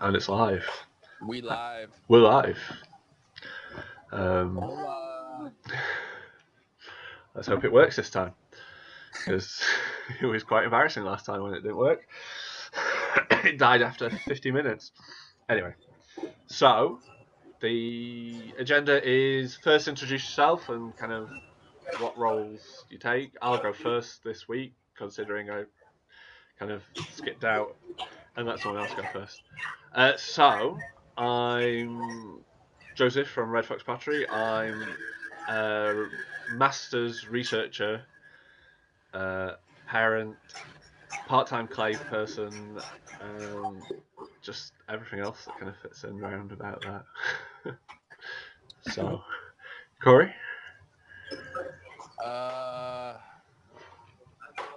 And it's live. We live. We're live. Hola. Let's hope it works this time, because it was quite embarrassing last time when it didn't work. It died after 50 minutes. Anyway, so the agenda is first introduce yourself and kind of what roles you take. I'll go first this week, considering I kind of skipped out and let someone else go first. So I'm Joseph from Red Fox Pottery. I'm a master's researcher, parent, part-time clay person, just everything else that kind of fits in around about that. So, Corey?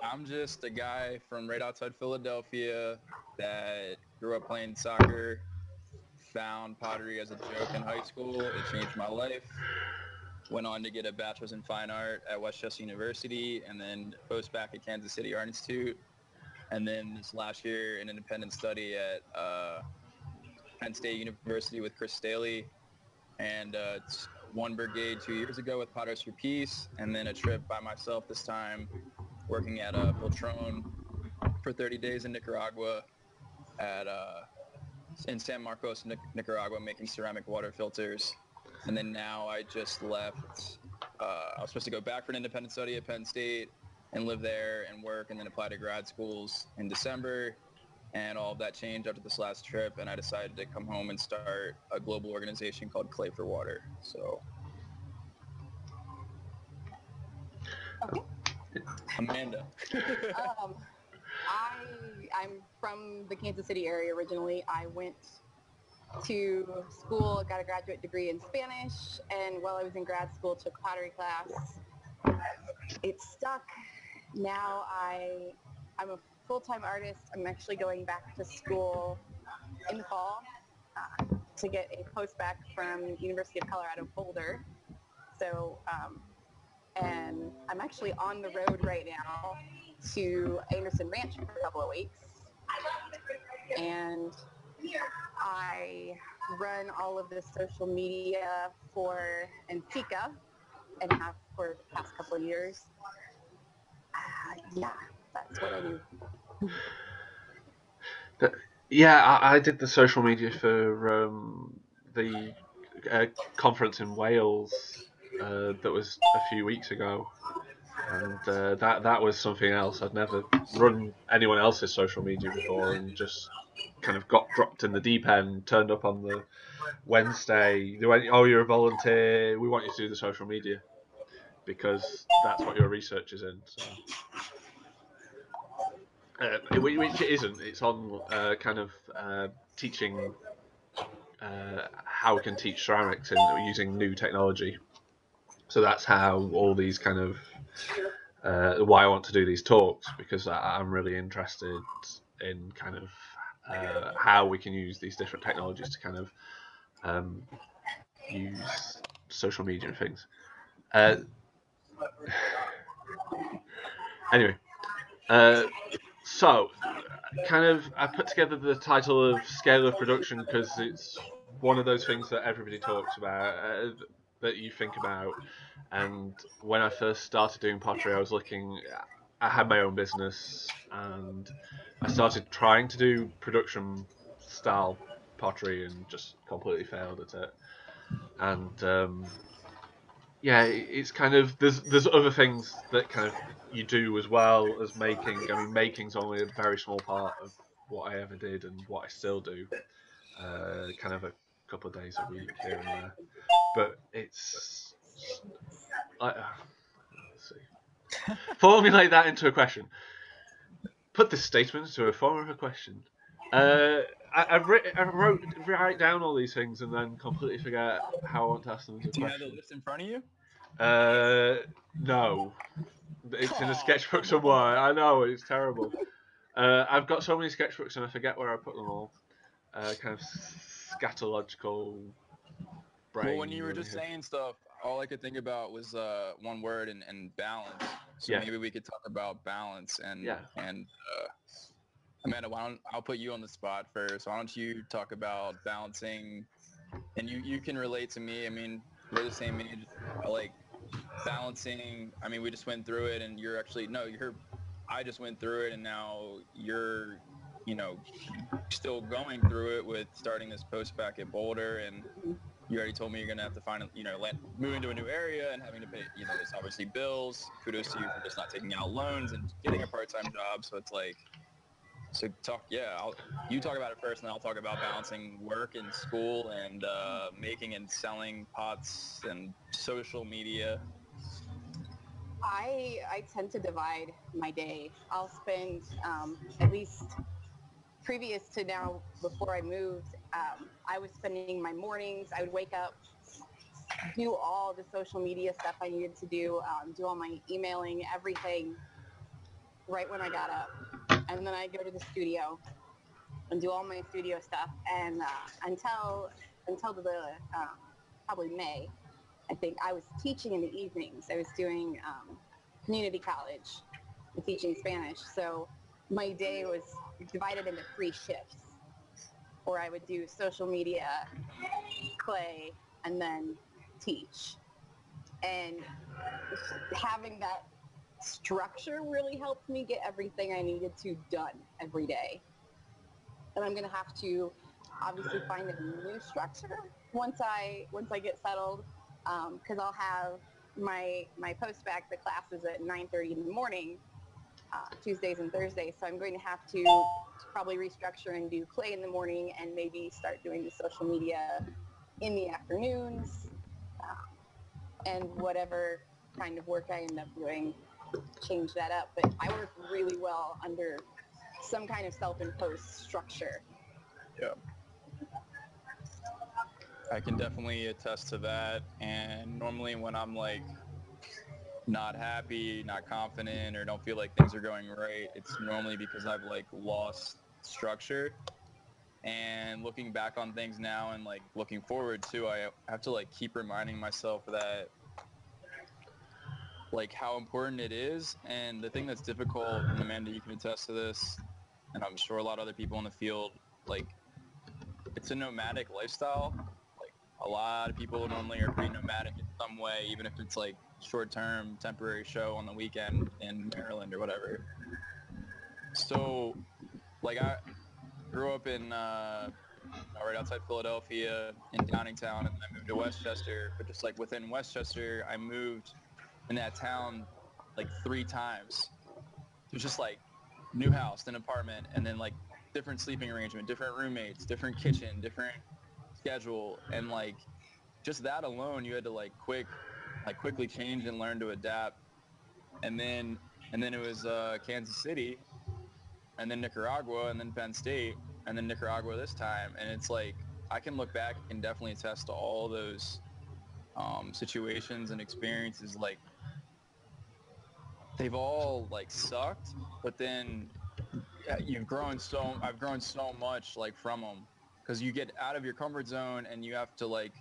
I'm just a guy from right outside Philadelphia that grew up playing soccer, found pottery as a joke in high school. It changed my life. Went on to get a bachelor's in fine art at West Chester University and then post-bac at Kansas City Art Institute. And then this last year, an independent study at Penn State University with Chris Staley. And one brigade 2 years ago with Potters for Peace, and then a trip by myself this time working at Poltron for 30 days in Nicaragua at in San Marcos, Nicaragua, making ceramic water filters. And then now I just left. I was supposed to go back for an independent study at Penn State and live there and work and then apply to grad schools in December. And all of that changed after this last trip, and I decided to come home and start a global organization called Clay for Water. So, Okay. Amanda. I'm from the Kansas City area originally. I went to school, got a graduate degree in Spanish, and while I was in grad school, took pottery class. It stuck. Now I'm a full-time artist. I'm actually going back to school in the fall to get a post-bac from University of Colorado Boulder. So, and I'm actually on the road right now to Anderson Ranch for a couple of weeks. And I run all of the social media for Antica and have for the past couple of years. Yeah, that's what I do. Yeah, I did the social media for the conference in Wales that was a few weeks ago, and that was something else. I'd never run anyone else's social media before, and just kind of got dropped in the deep end. Turned up on the Wednesday. They went, "Oh, you're a volunteer. We want you to do the social media because that's what your research is in." So. Which it isn't. It's on kind of teaching how we can teach ceramics using new technology. So that's how all these kind of why I want to do these talks, because I'm really interested in kind of how we can use these different technologies to kind of use social media and things. Anyway, so kind of I put together the title of Scale of Production because it's one of those things that everybody talks about, that you think about. And when I first started doing pottery, I had my own business, and I started trying to do production style pottery and just completely failed at it. And yeah, it's kind of there's other things that kind of you do as well as making. I mean, making's only a very small part of what I ever did and what I still do. Kind of a couple of days a week here and there, but it's let's see. Formulate that into a question. Put this statement into a form of a question. I write down all these things and then completely forget how I want to ask them as a Do you have the question. list in front of you? No, it's in a sketchbook come somewhere. on. I know, it's terrible. I've got so many sketchbooks and I forget where I put them all. Kind of scatological Well, when brain. you were Really just saying stuff, all I could think about was one word and balance. So Yeah, maybe we could talk about balance yeah. and Amanda, I'll put you on the spot first. Why don't you talk about balancing, and you can relate to me. I mean, we're the same age. Like balancing. I mean, we just went through it, and you're actually no, you're. I just went through it, and now you're, you know, still going through it with starting this post back at Boulder, and you already told me you're gonna have to find, move into a new area and having to pay, there's obviously bills. Kudos to you for just not taking out loans and getting a part-time job. So it's like, you talk about it first, and then I'll talk about balancing work and school and making and selling pots and social media. I tend to divide my day. I'll spend at least previous to now, before I moved, I was spending my mornings. I would wake up, do all the social media stuff I needed to do all my emailing, everything right when I got up. And then I go to the studio and do all my studio stuff. And until the probably May, I think I was teaching in the evenings. I was doing community college and teaching Spanish. So my day was divided into 3 shifts, where I would do social media, clay, and then teach. And having that structure really helped me get everything I needed to done every day. And I'm going to have to obviously find a new structure once I get settled, because I'll have my post-bac, the classes at 9:30 in the morning, Tuesdays and Thursdays. So I'm going to have to probably restructure and do clay in the morning, and maybe start doing the social media in the afternoons, and whatever kind of work I end up doing, change that up. But I work really well under some kind of self-imposed structure. Yeah. I can definitely attest to that. And normally when I'm like not happy, not confident, or don't feel like things are going right, it's normally because I've like lost structure. And looking back on things now and like looking forward too, I have to like keep reminding myself that like how important it is. And the thing that's difficult, and Amanda, you can attest to this, and I'm sure a lot of other people in the field, like it's a nomadic lifestyle. Like a lot of people normally are pretty nomadic in some way, even if it's like short-term, temporary show on the weekend in Maryland or whatever. So like I grew up in right outside Philadelphia in Downingtown, and then I moved to Westchester. But just like within Westchester, I moved in that town like 3 times. It was just like new house, then apartment, and then like different sleeping arrangement, different roommates, different kitchen, different schedule, and like just that alone, you had to quickly change and learn to adapt. And then it was Kansas City, and then Nicaragua, and then Penn State, and then Nicaragua this time. And it's like I can look back and definitely attest to all those situations and experiences. Like they've all like sucked, but then I've grown so much like from them, because you get out of your comfort zone and you have to like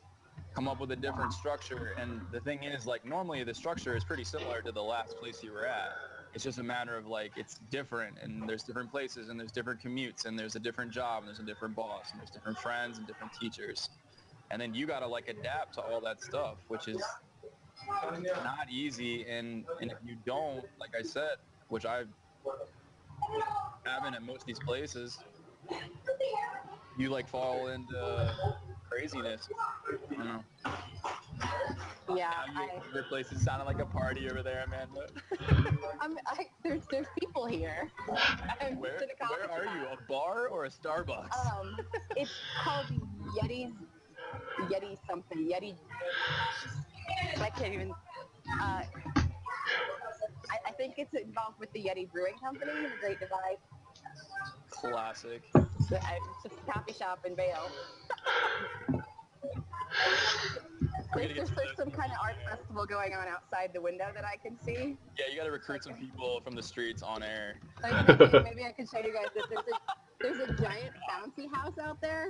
come up with a different structure. And the thing is, like, normally the structure is pretty similar to the last place you were at. It's just a matter of like it's different, and there's different places, and there's different commutes, and there's a different job, and there's a different boss, and there's different friends and different teachers. And then you got to like adapt to all that stuff, which is not easy. And if you don't, like I said, which I haven't at most of these places, you like fall into craziness. I don't know. Yeah, Your place is sounding like a party over there, Amanda. there's people here. Where are you? A bar or a Starbucks? It's called Yeti something. Yeti. I can't even. I think it's involved with the Yeti Brewing Company, the Great Divide. Classic. It's just a coffee shop in Vail. There's some kind of art festival going on outside the window that I can see. Yeah, you got to recruit some people from the streets on air. Maybe I can show you guys this. There's a giant bouncy house out there.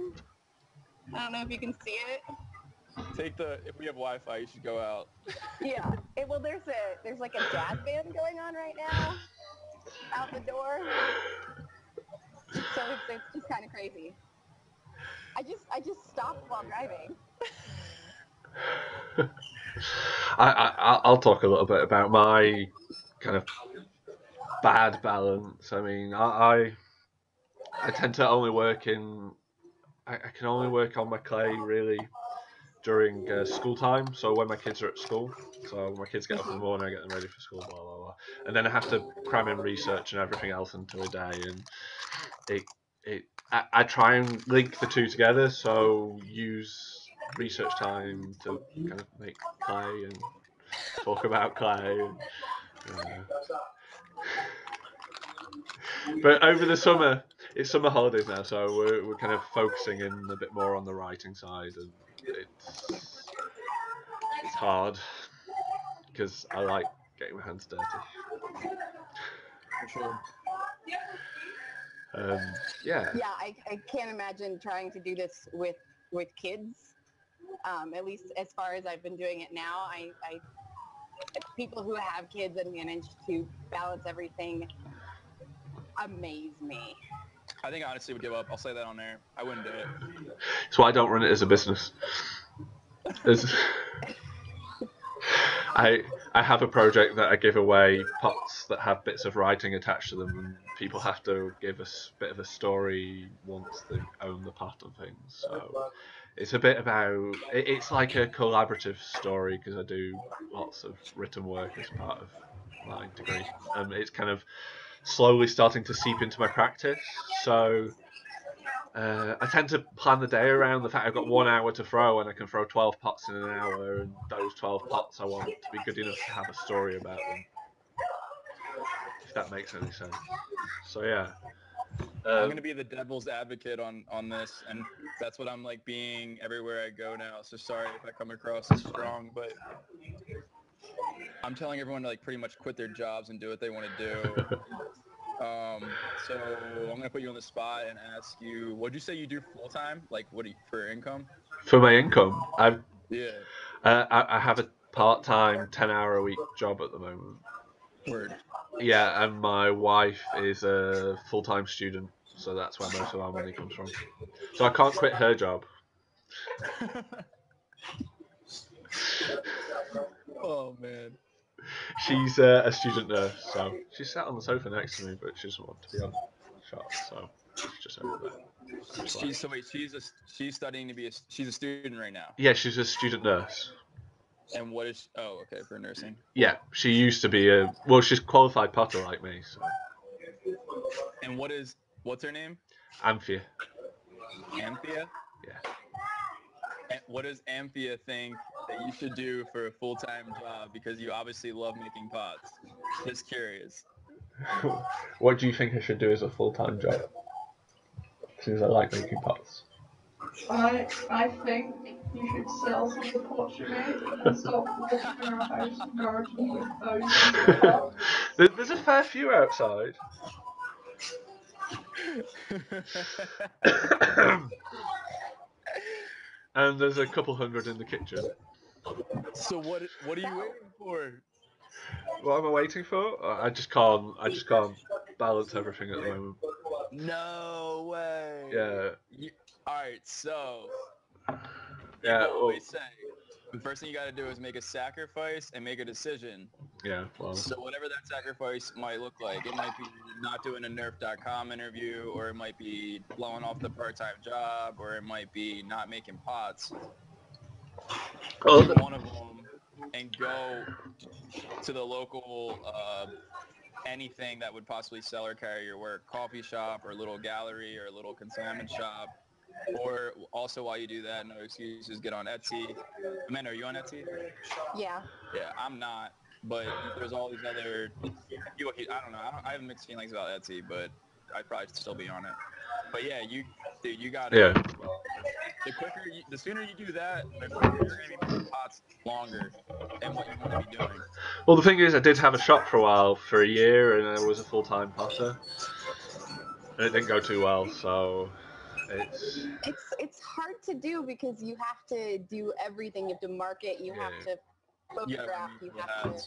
I don't know if you can see it. If we have Wi-Fi, you should go out. Yeah. There's like a jazz band going on right now out the door. So it's just kind of crazy. I just stop while driving. I'll talk a little bit about my kind of bad balance. I mean, I tend to only work in. I can only work on my clay really during school time. So when my kids are at school, so my kids get up in the morning, I get them ready for school, blah blah blah, and then I have to cram in research and everything else into a day, and I try and link the two together. So use research time to kind of make clay and talk about clay. And, but over the summer, it's summer holidays now, so we're kind of focusing in a bit more on the writing side, and it's hard because I like getting my hands dirty. For sure. Yeah. Yeah, I can't imagine trying to do this with kids. At least as far as I've been doing it now, I people who have kids and manage to balance everything amaze me. I think I honestly would give up. I'll say that on there. I wouldn't do it. So I don't run it as a business. I have a project that I give away pots that have bits of writing attached to them, and people have to give us a bit of a story once they own the pot and things. So it's a bit about. It's like a collaborative story because I do lots of written work as part of my degree. It's kind of slowly starting to seep into my practice. So I tend to plan the day around the fact I've got 1 hour to throw and I can throw 12 pots in an hour, and those 12 pots I want to be good enough to have a story about them. If that makes any sense. So yeah. I'm gonna be the devil's advocate on this, and that's what I'm like being everywhere I go now. So sorry if I come across as strong, but I'm telling everyone to like pretty much quit their jobs and do what they want to do. So I'm gonna put you on the spot and ask you, what'd you say you do full time? Like, what do you, for income? For my income, Yeah. I have a part-time 10-hour-a-week job at the moment. Word. Yeah, and my wife is a full-time student, so that's where most of our money comes from. So I can't quit her job. Oh man. She's a student nurse, so she's sat on the sofa next to me, but she doesn't want to be on shot, so she's just over there. She's studying to be she's a student right now. Yeah, she's a student nurse. And what is? Oh, okay, for nursing. Yeah, she used to be she's qualified potter like me. So. And what's her name? Anthea. Anthea? Yeah. And what does Anthea think that you should do for a full-time job? Because you obviously love making pots. Just curious. What do you think I should do as a full-time job? Because I like making pots. I think you should sell some of the pots you make and stop walking around house and garden with thousands of pots. There's a fair few outside. And there's a couple hundred in the kitchen. So what are you waiting for? What am I waiting for? I just can't balance everything at the moment. No way. Yeah. All right, so Yeah. people always say the first thing you got to do is make a sacrifice and make a decision. Yeah. Well. So whatever that sacrifice might look like, it might be not doing a Nerf.com interview, or it might be blowing off the part-time job, or it might be not making pots. Do one of them and go to the local anything that would possibly sell or carry your work, coffee shop or a little gallery or a little consignment shop. Or also while you do that, no excuses, get on Etsy. Amanda, are you on Etsy? Yeah. Yeah, I'm not. But there's all these other, I don't know. I have mixed feelings about Etsy, but I'd probably still be on it. But yeah, you got to. Yeah. The sooner you do that, the quicker you're going to be making pots longer and what you want to be doing. Well, the thing is, I did have a shop for a while, for a year, and I was a full-time potter, and it didn't go too well. So it's hard to do because you have to do everything. You have to market. You have to photograph. You have to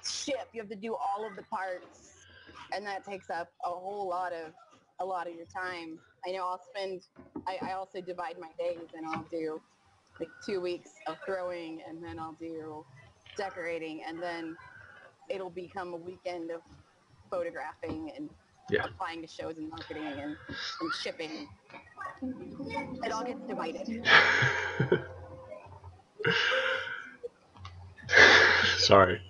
ship. You have to do all of the parts, and that takes up a whole lot of a lot of your time. I know I also divide my days, and I'll do like 2 weeks of throwing, and then I'll do decorating, and then it'll become a weekend of photographing and Yeah. applying to shows and marketing and shipping. It all gets divided. Sorry.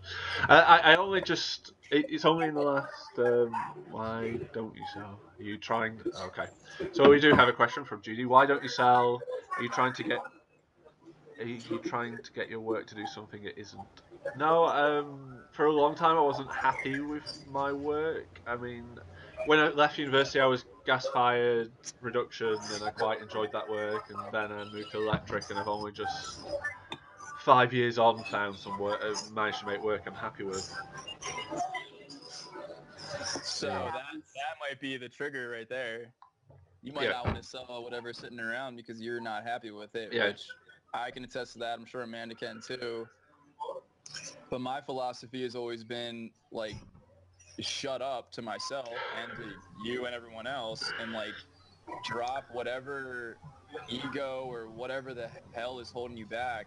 I only just. It's only in the last. Why don't you sell? Are you trying? Okay. So we do have a question from Judy. Why don't you sell? Are you trying to get? Are you trying to get your work to do something it isn't? No. For a long time I wasn't happy with my work. I mean, when I left university, I was gas-fired reduction, and I quite enjoyed that work. And then I moved to electric, and I've only just 5 years on found some work, managed to make work I'm happy with. So Yeah. that might be the trigger right there. You might Yeah. not want to sell whatever's sitting around because you're not happy with it, Yeah. which I can attest to that. I'm sure Amanda can too. But my philosophy has always been like, shut up to myself and to you and everyone else, and like drop whatever ego or whatever the hell is holding you back,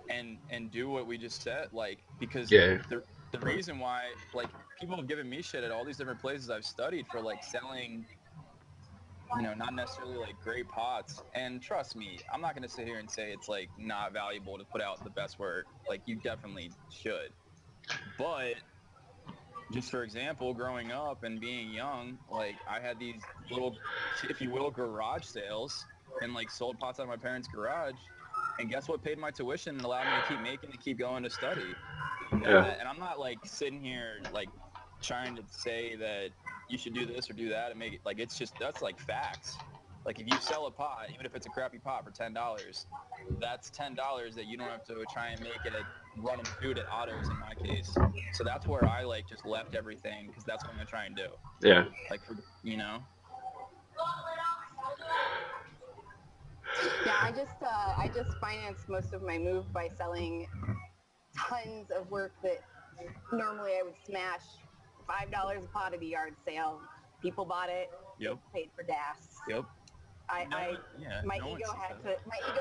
and do what we just said. Like, because Yeah. the reason why, like, people have given me shit at all these different places I've studied for like selling, you know, not necessarily like great pots. And trust me, I'm not going to sit here and say it's like not valuable to put out the best work. Like, you definitely should. But just for example, growing up and being young, like I had these little, if you will, garage sales, and like sold pots out of my parents' garage. And guess what paid my tuition and allowed me to keep making and keep going to study? Yeah. And I'm not like sitting here like trying to say that you should do this or do that and make it, like, it's just, that's like facts. Like, if you sell a pot, even if it's a crappy pot for $10, that's $10 that you don't have to try and make it at running food at Otto's in my case. So that's where I like just left everything, because that's what I'm gonna try and do. Yeah. Like, for, you know. Yeah, I just financed most of my move by selling tons of work that normally I would smash $5 a pot at a yard sale. People bought it. Yep. Paid for gas. Yep. My ego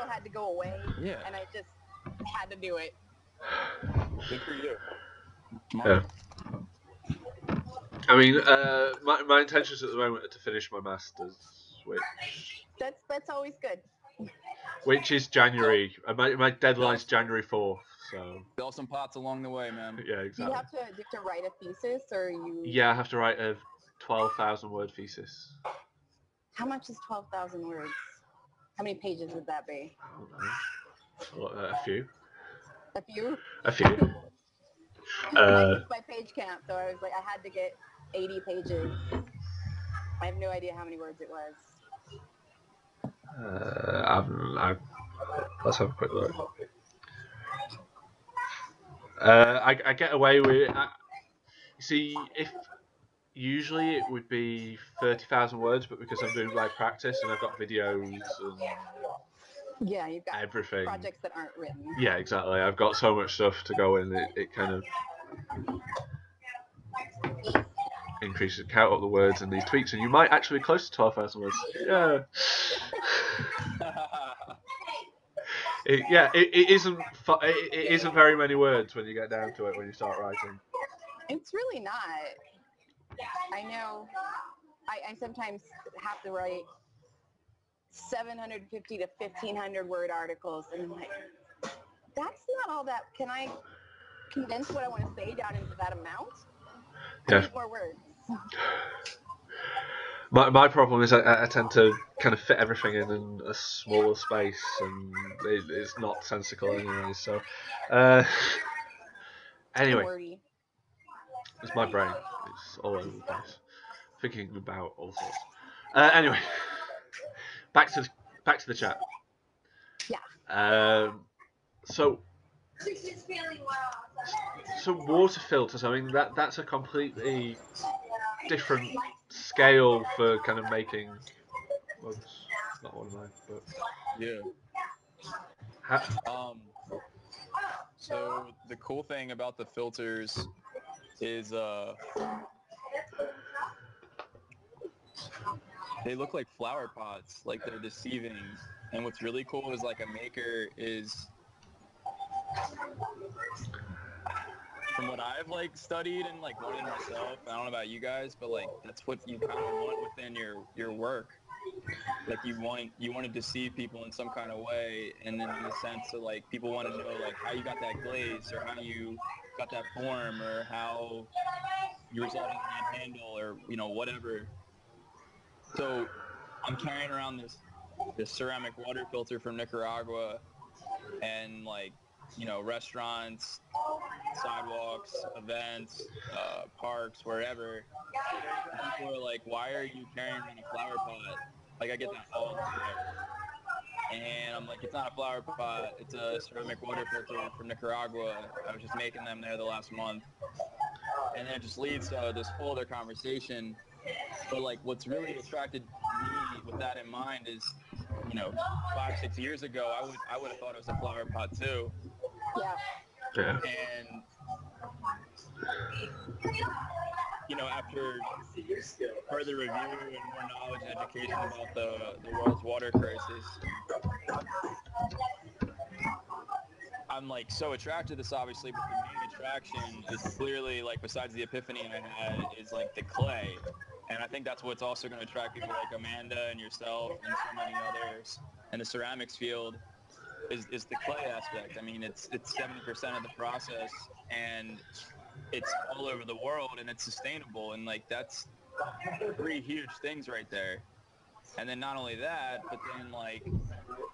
had to go away. Yeah. And I just had to do it. Good for you. Yeah. I mean, my intentions at the moment are to finish my masters, That's always good. which is January. My deadline's January 4th. So Sell some pots along the way, man. yeah, Do exactly. you have to write a thesis, or you? Yeah, I have to write a 12,000 word thesis. How much is 12,000 words? How many pages would that be? I don't know. A few. A few? A few. Mine was by page count, so I was like, I had to get 80 pages. I have no idea how many words it was. Let's have a quick look. I get away with. You see, if usually it would be 30,000 words, but because I'm doing live practice and I've got videos and Yeah, you've got everything. projects that aren't written. Yeah, exactly. I've got so much stuff to go in. It kind of increases the count of the words and these tweaks, and you might actually be close to 12,000 words. Yeah. It isn't. It isn't very many words when you get down to it when you start writing. It's really not. I know. I sometimes have to write 750 to 1,500 word articles, and I'm like, that's not all that. Can I condense what I want to say down into that amount? I need more words. My problem is I tend to kind of fit everything in a smaller space, and it's not sensical anyway. So, anyway, it's my brain. It's all over the place, thinking about all sorts. Anyway, back to the chat. Yeah. So water filters. I mean, that's a completely different scale for kind of making. Well, it's not one of mine, but yeah. So the cool thing about the filters is they look like flower pots, like they're deceiving. And what's really cool is like a maker is, from what I've like studied and like wanted myself, I don't know about you guys, but like that's what you kind of want within your work. Like you want to deceive people in some kind of way, and then in the sense of like people want to know like how you got that glaze or how you got that form or how you resulted in that handle or whatever. So I'm carrying around this ceramic water filter from Nicaragua, and like restaurants, sidewalks, events, parks, wherever. And people are like, "Why are you carrying around a flower pot?" Like I get that all the time. And I'm like, it's not a flower pot. It's a ceramic water filter from Nicaragua. I was just making them there the last month. And then it just leads to this whole other conversation. But like what's really attracted me with that in mind is, 5-6 years ago, I would have thought it was a flower pot too. Yeah. Yeah. And after further review and more knowledge and education about the world's water crisis, I'm like so attracted to this obviously, but the main attraction is clearly like besides the epiphany I had is like the clay. And I think that's what's also going to attract people like Amanda and yourself and so many others in the ceramics field is the clay aspect. I mean, it's 70% of the process, and it's all over the world, and it's sustainable, and like that's 3 huge things right there. And then not only that, but then like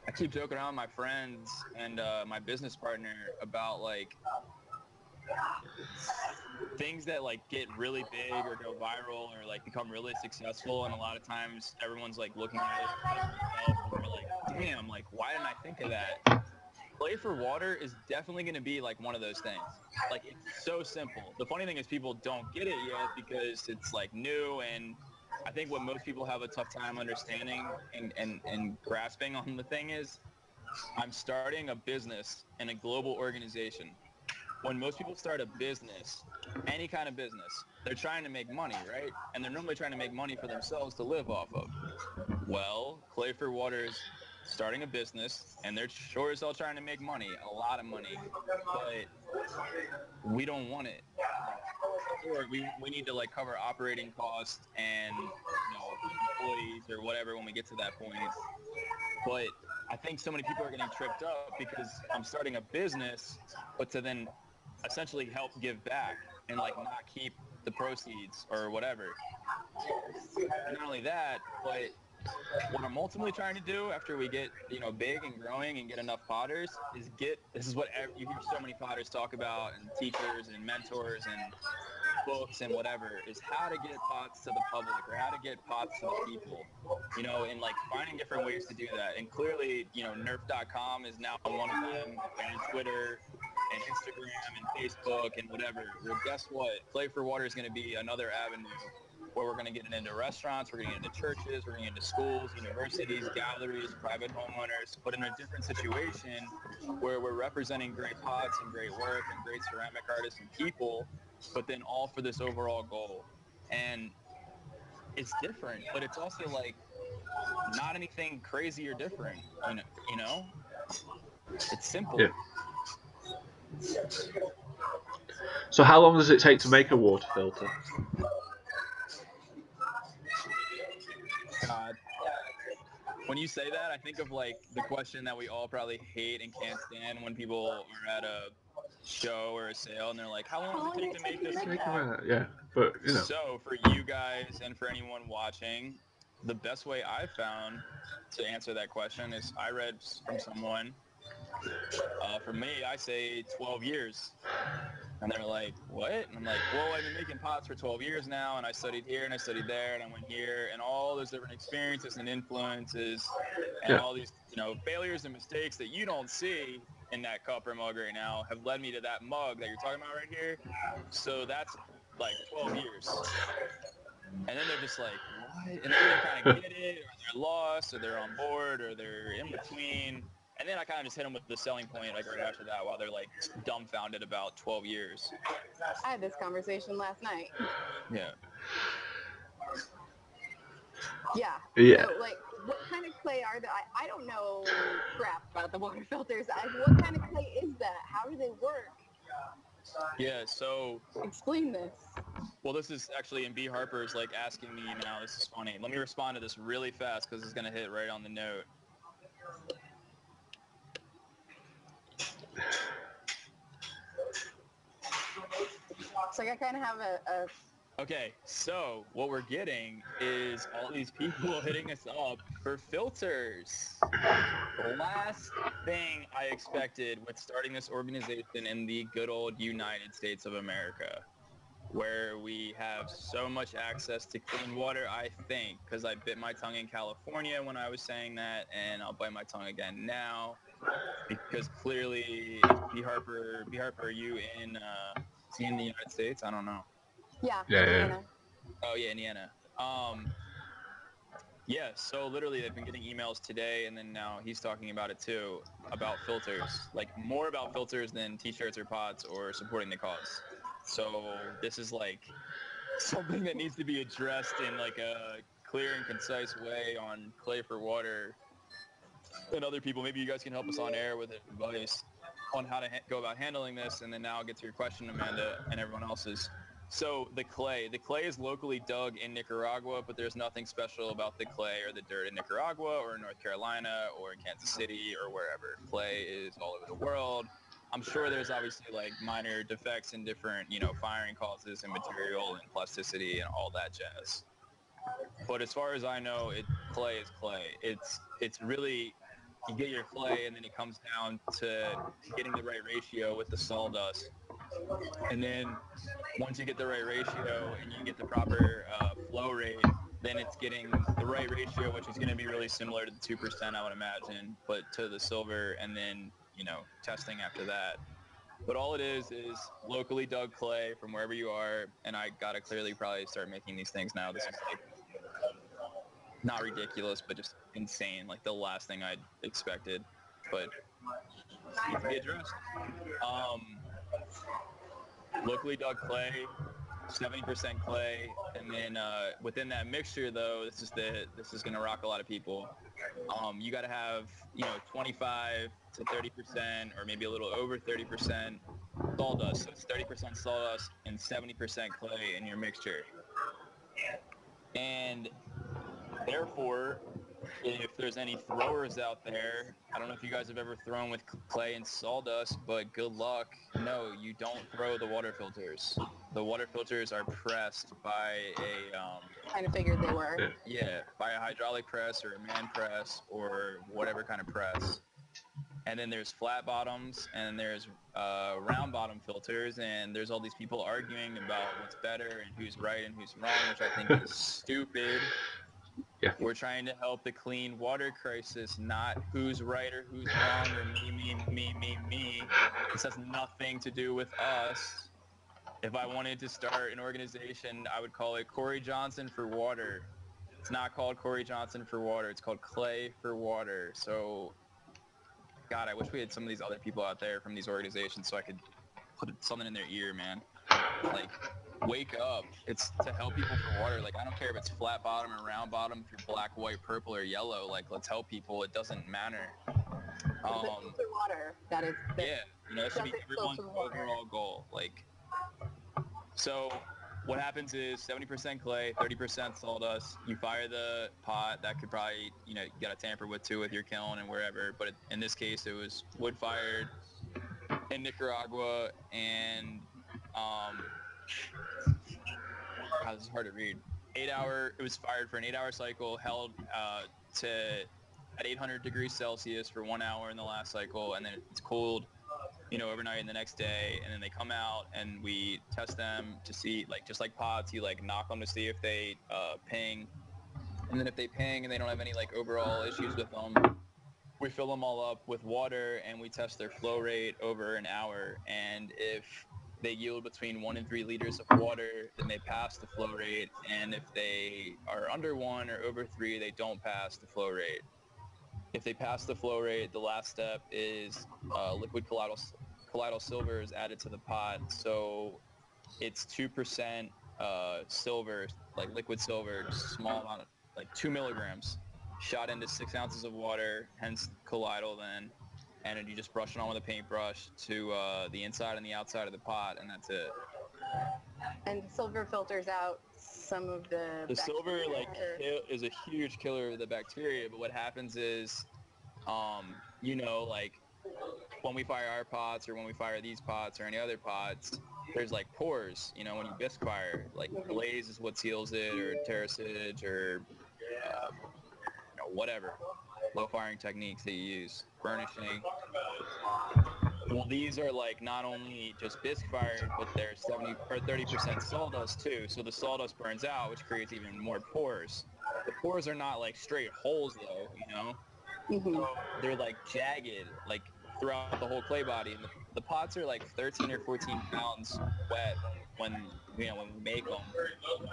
I keep joking around with my friends and my business partner about like things that like get really big or go viral or like become really successful, and a lot of times everyone's like looking at it themselves and they're like, damn, like why didn't I think of that? Play for Water is definitely going to be like one of those things. Like it's so simple. The funny thing is people don't get it yet because it's like new, and I think what most people have a tough time understanding and grasping on the thing is I'm starting a business in a global organization. When most people start a business, any kind of business, they're trying to make money, right? And they're normally trying to make money for themselves to live off of. Well, Clay for Water is starting a business, and they're sure as hell trying to make money, a lot of money, but we don't want it. Or we need to like cover operating costs and employees or whatever when we get to that point. But I think so many people are getting tripped up because I'm starting a business, but to then essentially help give back and like not keep the proceeds or whatever. And not only that, but what I'm ultimately trying to do after we get big and growing and get enough potters is this is what you hear so many potters talk about, and teachers and mentors and books and whatever, is how to get pots to the public or how to get pots to the people, and like finding different ways to do that. And clearly, nerf.com is now one of them, and Twitter and Instagram and Facebook and whatever. Well, guess what? Play for Water is going to be another avenue where we're going to get it into restaurants, we're going to get into churches, we're going to get into schools, universities, galleries, private homeowners, but in a different situation where we're representing great pots and great work and great ceramic artists and people, but then all for this overall goal. And it's different, but it's also like not anything crazy or different, It's simple. Yeah. So how long does it take to make a water filter? God. When you say that, I think of like the question that we all probably hate and can't stand when people are at a show or a sale and they're like, how long does it take to make this? Yeah, but So for you guys and for anyone watching, the best way I've found to answer that question is I read from someone. For me, I say 12 years. And they're like, what? And I'm like, well, I've been making pots for 12 years now, and I studied here and I studied there and I went here, and all those different experiences and influences and all these, failures and mistakes that you don't see in that cup or mug right now have led me to that mug that you're talking about right here. So that's like 12 years. And then they're just like, what? And they either kind of get it, or they're lost, or they're on board, or they're in between. And then I kind of just hit them with the selling point like right after that while they're like dumbfounded about 12 years. I had this conversation last night. Yeah. Yeah. Yeah. So, like, what kind of clay are there? I don't know crap about the water filters. What kind of clay is that? How do they work? Yeah, so, Explain this. well, this is actually, and B. Harper's like asking me now, this is funny. Let me respond to this really fast because it's going to hit right on the note. So I kind of have a Okay, so what we're getting is all these people hitting us up for filters. The last thing I expected with starting this organization in the good old United States of America, where we have so much access to clean water, I think, because I bit my tongue in California when I was saying that, and I'll bite my tongue again now, because clearly, B. Harper, are you in, is he in the United States? I don't know. yeah, Yeah, yeah. Indiana. Oh, yeah, Indiana. Yeah, so literally they've been getting emails today, and then now he's talking about it too, about filters. Like, more about filters than T-shirts or pots or supporting the cause. So this is like something that needs to be addressed in like a clear and concise way on Clay for Water. And other people, maybe you guys can help us on air with advice on how to go about handling this. And then now I'll get to your question, Amanda, and everyone else's. So the clay is locally dug in Nicaragua, but there's nothing special about the clay or the dirt in Nicaragua or in North Carolina or in Kansas City or wherever. Clay is all over the world. I'm sure there's obviously like minor defects in different, firing causes and material and plasticity and all that jazz. But as far as I know, clay is clay. It's really, you get your clay and then it comes down to getting the right ratio with the sawdust. And then once you get the right ratio and you get the proper flow rate, then it's getting the right ratio, which is going to be really similar to the 2%, I would imagine, but to the silver, and then, testing after that. But all it is locally dug clay from wherever you are, and I got to clearly probably start making these things now. This is like not ridiculous, but just insane, like the last thing I'd expected, but needs to be addressed. Locally dug clay, 70% clay, and then within that mixture, though, this is going to rock a lot of people. You got to have 25 to 30%, or maybe a little over 30% sawdust. So it's 30% sawdust and 70% clay in your mixture. And therefore, if there's any throwers out there, I don't know if you guys have ever thrown with clay and sawdust, but good luck. No, you don't throw the water filters. The water filters are pressed by a Kind of figured they were. by a hydraulic press or a man press or whatever kind of press. And then there's flat bottoms and there's round bottom filters, and there's all these people arguing about what's better and who's right and who's wrong, which I think is stupid. Yeah. We're trying to help the clean water crisis, not who's right or who's wrong or me. This has nothing to do with us. If I wanted to start an organization, I would call it Corey Johnson for Water. It's not called Corey Johnson for Water. It's called Clay for Water. So, God, I wish we had some of these other people out there from these organizations so I could put something in their ear, man. Like, wake up. It's to help people for water. Like, I don't care if it's flat bottom or round bottom, if you're black, white, purple, or yellow. Like, let's help people. It doesn't matter. Filter water. That is. Yeah, that should be everyone's overall goal. Like, so what happens is 70% clay, 30% sawdust. You fire the pot. That could probably, you got to tamper with too with your kiln and wherever. But in this case, it was wood fired in Nicaragua, and God, this is hard to read. It was fired for an 8-hour cycle, held at 800 degrees Celsius for 1 hour in the last cycle, and then it's cooled, overnight and the next day, and then they come out and we test them to see, like, just like pots, you like knock them to see if they ping, and then if they ping and they don't have any like overall issues with them, we fill them all up with water and we test their flow rate over an hour, and if they yield between 1 and 3 liters of water, then they pass the flow rate, and if they are under 1 or over 3, they don't pass the flow rate. If they pass the flow rate, the last step is liquid colloidal silver is added to the pot. So it's 2% silver, like liquid silver, just a small amount like 2 milligrams, shot into 6 ounces of water, hence colloidal then, and then you just brush it on with a paintbrush to the inside and the outside of the pot, and that's it. And silver filters out some of the The silver bacteria, is a huge killer of the bacteria, but what happens is, like when we fire our pots or when we fire these pots or any other pots, there's like pores, when you bisque fire, like glaze is what seals it, or terracage, or whatever, low firing techniques that you use, burnishing. Well, these are like not only just bisque fired, but they're 70 or 30% sawdust too. So the sawdust burns out, which creates even more pores. The pores are not like straight holes though, They're like jagged, like throughout the whole clay body. And the pots are like 13 or 14 pounds wet when we make them.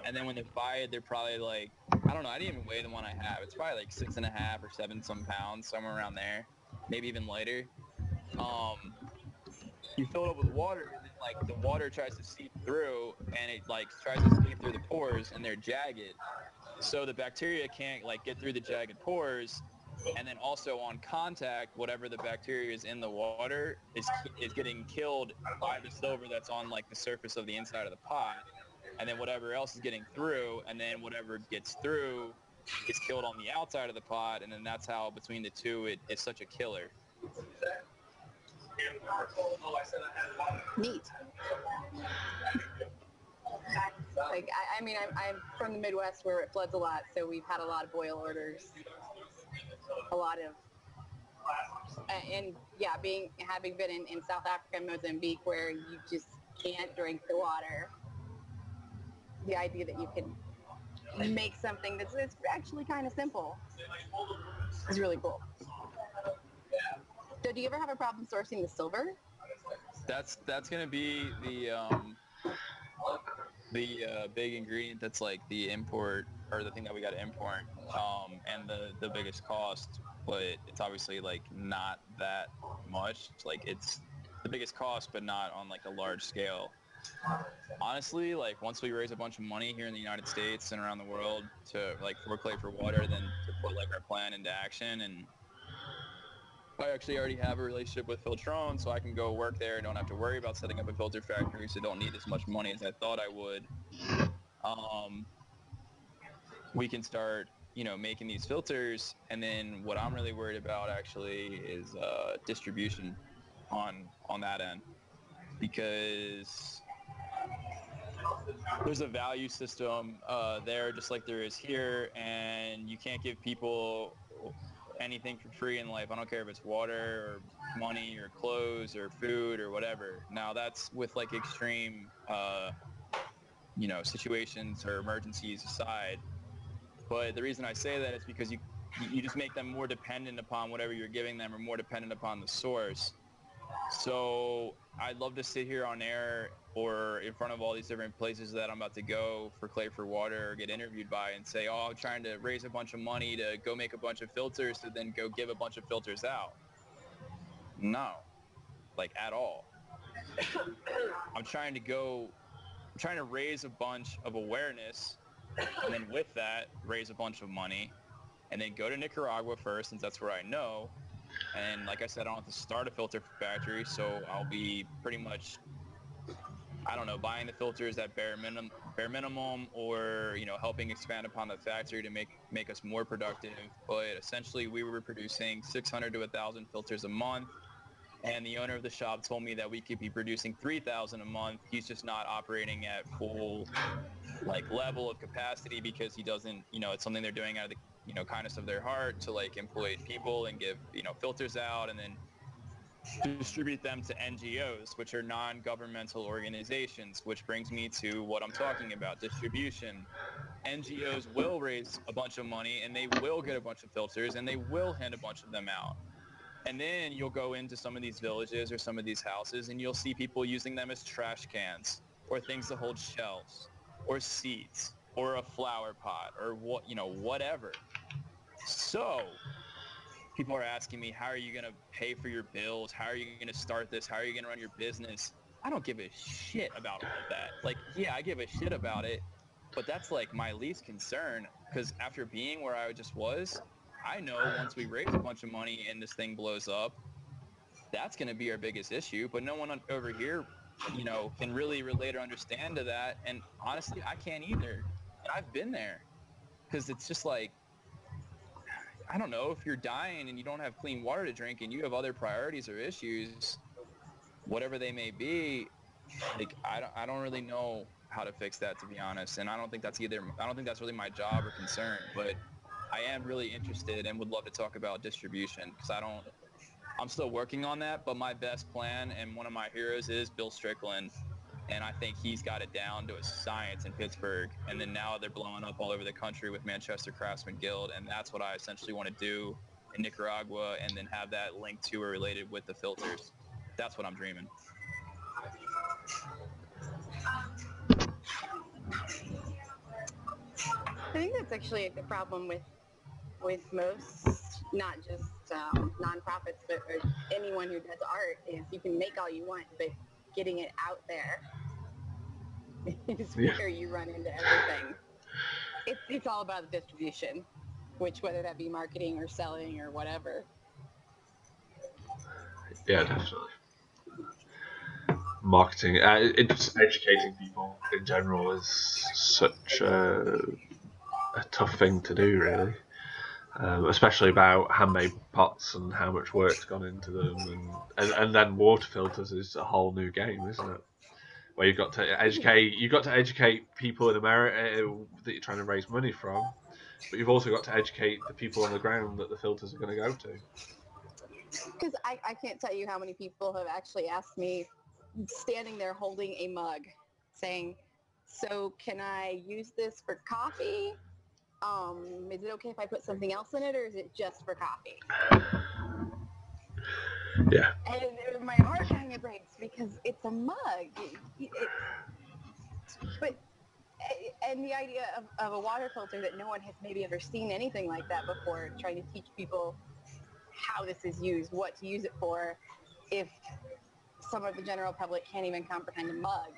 And then when they're fired, they're probably like, I don't know, I didn't even weigh the one I have. It's probably like 6.5 or 7 some pounds, somewhere around there, maybe even lighter. You fill it up with water, and then like the water tries to seep through, and it like tries to seep through the pores, and they're jagged. So the bacteria can't like get through the jagged pores, and then also on contact, whatever the bacteria is in the water is getting killed by the silver that's on like the surface of the inside of the pot, and then whatever else is getting through, and then whatever gets through is killed on the outside of the pot, and then that's how between the two it's such a killer. Neat. Like, I mean, I'm from the Midwest where it floods a lot, so we've had a lot of boil orders. A lot of, and yeah, having been in South Africa and Mozambique where you just can't drink the water. The idea that you can make something that's actually kind of simple is really cool. So do you ever have a problem sourcing the silver? That's going to be the big ingredient that's like the import, or the thing that we got to import, and the biggest cost, but it's obviously like not that much. Like it's the biggest cost, but not on like a large scale. Honestly, like once we raise a bunch of money here in the United States and around the world to like for Clay for Water, then to put like our plan into action. And I actually already have a relationship with Filtron, so I can go work there and don't have to worry about setting up a filter factory, so don't need as much money as I thought I would. We can start, making these filters, and then what I'm really worried about actually is distribution on that end, because there's a value system there just like there is here, and you can't give people anything for free in life. I don't care if it's water or money or clothes or food or whatever. Now that's with like extreme situations or emergencies aside. But the reason I say that is because you just make them more dependent upon whatever you're giving them, or more dependent upon the source. So I'd love to sit here on air or in front of all these different places that I'm about to go for Clay for Water or get interviewed by, and say, I'm trying to raise a bunch of money to go make a bunch of filters to then go give a bunch of filters out. No, like at all. I'm trying to raise a bunch of awareness, and then with that, raise a bunch of money, and then go to Nicaragua first, since that's where I know. And like I said, I don't have to start a filter factory, so I'll be pretty much, buying the filters at bare minimum, or helping expand upon the factory to make us more productive. But essentially, we were producing 600 to 1,000 filters a month, and the owner of the shop told me that we could be producing 3,000 a month. He's just not operating at full level of capacity, because he doesn't, it's something they're doing out of the kindness of their heart, to employ people and give filters out, and then distribute them to NGOs, which are non-governmental organizations, which brings me to what I'm talking about, distribution. NGOs will raise a bunch of money, and they will get a bunch of filters, and they will hand a bunch of them out. And then you'll go into some of these villages or some of these houses, and you'll see people using them as trash cans, or things to hold shelves, or seats, or a flower pot, or whatever. So people are asking me, how are you going to pay for your bills? How are you going to start this? How are you going to run your business? I don't give a shit about all of that. Yeah, I give a shit about it, but that's my least concern. because after being where I just was, I know once we raise a bunch of money and this thing blows up, that's going to be our biggest issue. But no one over here, you know, can really relate or understand to that. And honestly, I can't either. And I've been there because it's just like, I don't know, if you're dying and you don't have clean water to drink and you have other priorities or issues, whatever they may be, like I don't really know how to fix that, to be honest. And I don't think that's really my job or concern, but I am really interested and would love to talk about distribution because I'm still working on that, but my best plan and one of my heroes is Bill Strickland. And I think he's got it down to a science in Pittsburgh. And then now they're blowing up all over the country with Manchester Craftsman Guild. And that's what I essentially want to do in Nicaragua and then have that linked to or related with the filters. That's what I'm dreaming. I think that's actually the problem with most, not just nonprofits, but anyone who does art, is you can make all you want, but getting it out there is where you run into everything. It's all about the distribution, which whether that be marketing or selling or whatever. Yeah, definitely. Marketing, just educating people in general is such a tough thing to do, really. Especially about handmade pots and how much work's gone into them, and then water filters is a whole new game, isn't it? Where you've got to educate people in America that you're trying to raise money from, but you've also got to educate the people on the ground that the filters are going to go to. Because I can't tell you how many people have actually asked me, standing there holding a mug, saying, "So can I use this for coffee? Is it okay if I put something else in it, or is it just for coffee?" Yeah. And my heart kind of breaks because it's a mug. And the idea of a water filter that no one has maybe ever seen anything like that before, trying to teach people how this is used, what to use it for, if some of the general public can't even comprehend a mug.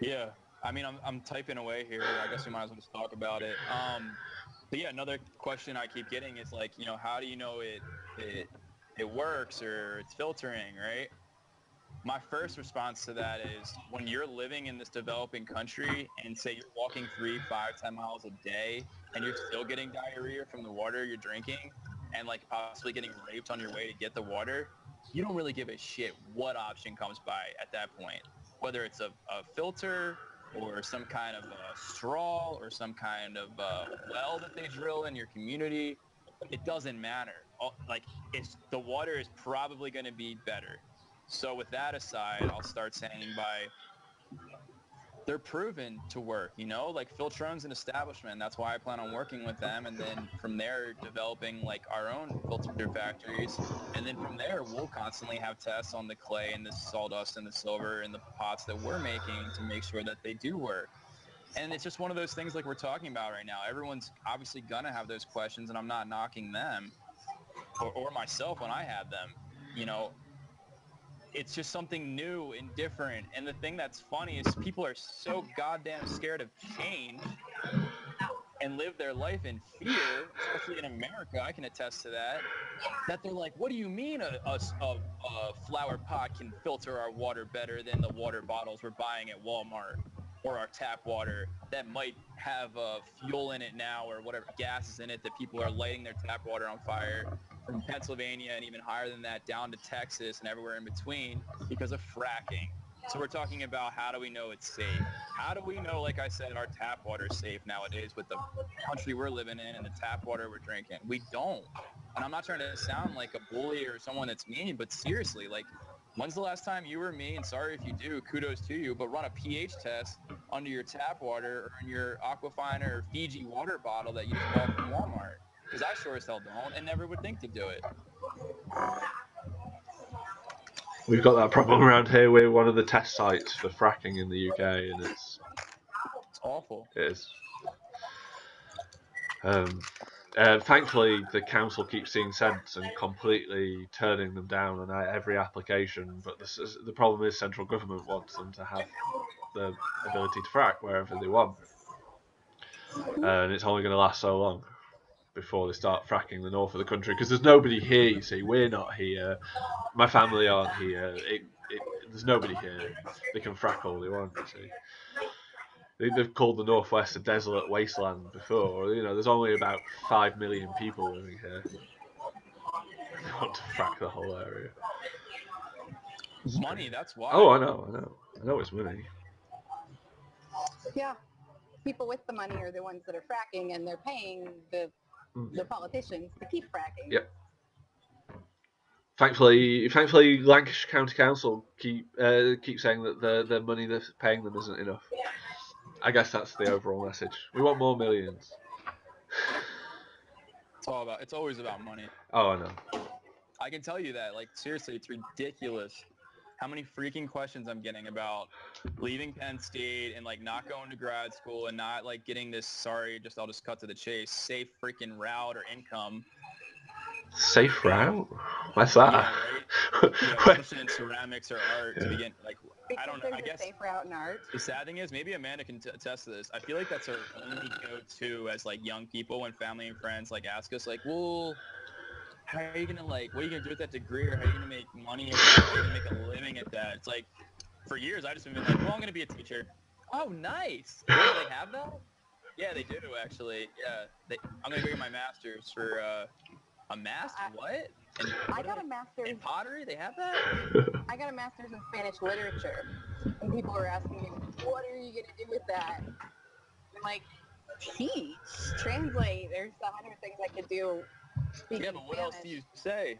Yeah. I mean, I'm typing away here. I guess we might as well just talk about it. But yeah, another question I keep getting is like, you know, how do you know it works or it's filtering, right? My first response to that is when you're living in this developing country and say you're walking 3, 5, 10 miles a day and you're still getting diarrhea from the water you're drinking and like possibly getting raped on your way to get the water, you don't really give a shit what option comes by at that point, whether it's a filter or some kind of a straw or some kind of well that they drill in your community. It doesn't matter. Like, the water is probably going to be better. So with that aside, I'll start saying they're proven to work, you know, like Filtrone's an establishment. That's why I plan on working with them. And then from there, developing like our own filter factories. And then from there, we'll constantly have tests on the clay and the sawdust and the silver and the pots that we're making to make sure that they do work. And it's just one of those things like we're talking about right now. Everyone's obviously going to have those questions, and I'm not knocking them or myself when I have them, you know. It's just something new and different. And the thing that's funny is people are so goddamn scared of change and live their life in fear, especially in America, I can attest to that they're like, what do you mean a flower pot can filter our water better than the water bottles we're buying at Walmart or our tap water that might have fuel in it now or whatever gases in it that people are lighting their tap water on fire from Pennsylvania and even higher than that down to Texas and everywhere in between because of fracking. So we're talking about how do we know it's safe? How do we know, like I said, our tap water is safe nowadays with the country we're living in and the tap water we're drinking? We don't. And I'm not trying to sound like a bully or someone that's mean, but seriously, like, when's the last time you or me, and sorry if you do, kudos to you, but run a pH test under your tap water or in your Aquafina or Fiji water bottle that you just bought from Walmart? Because I sure as hell don't and never would think to do it. We've got that problem around here. We're one of the test sites for fracking in the UK, and it's awful. It is. Thankfully, the council keeps seeing sense and completely turning them down on every application. But the problem is central government wants them to have the ability to frack wherever they want, and it's only going to last so long before they start fracking the north of the country, because there's nobody here. You see, we're not here. My family aren't here. There's nobody here. They can frack all they want. You see. They've called the Northwest a desolate wasteland before. You know, there's only about 5 million people living here. They want to frack the whole area. Money, that's why. Oh, I know it's money. Yeah. People with the money are the ones that are fracking, and they're paying the politicians to keep fracking. Yep. Thankfully, Lancashire County Council keep saying that the money they're paying them isn't enough. I guess that's the overall message. We want more millions. It's always about money. Oh, I know. I can tell you that, like, seriously, it's ridiculous how many freaking questions I'm getting about leaving Penn State and, like, not going to grad school and not, like, getting this, I'll just cut to the chase, safe freaking route or income. Safe route? What's that? Yeah, right? Especially in ceramics or art to begin, like, Because I don't know. there's I guess a safe route in art. the sad thing is, maybe Amanda can attest to this. I feel like that's our only go-to as, like, young people when family and friends, like, ask us, like, well, how are you gonna, like, what are you gonna do with that degree, or how are you gonna make money at that, how are you gonna make a living at that? It's like, for years I just been like, well, I'm gonna be a teacher. Oh, nice. Do they have that? Yeah, they do actually. Yeah, I'm gonna go get my master's for a master. What? I got a master's in pottery. They have that? I got a master's in Spanish literature, and people were asking me, what are you gonna do with that? I'm like, teach, translate. There's 100 things I could do. Yeah, but what else do you say?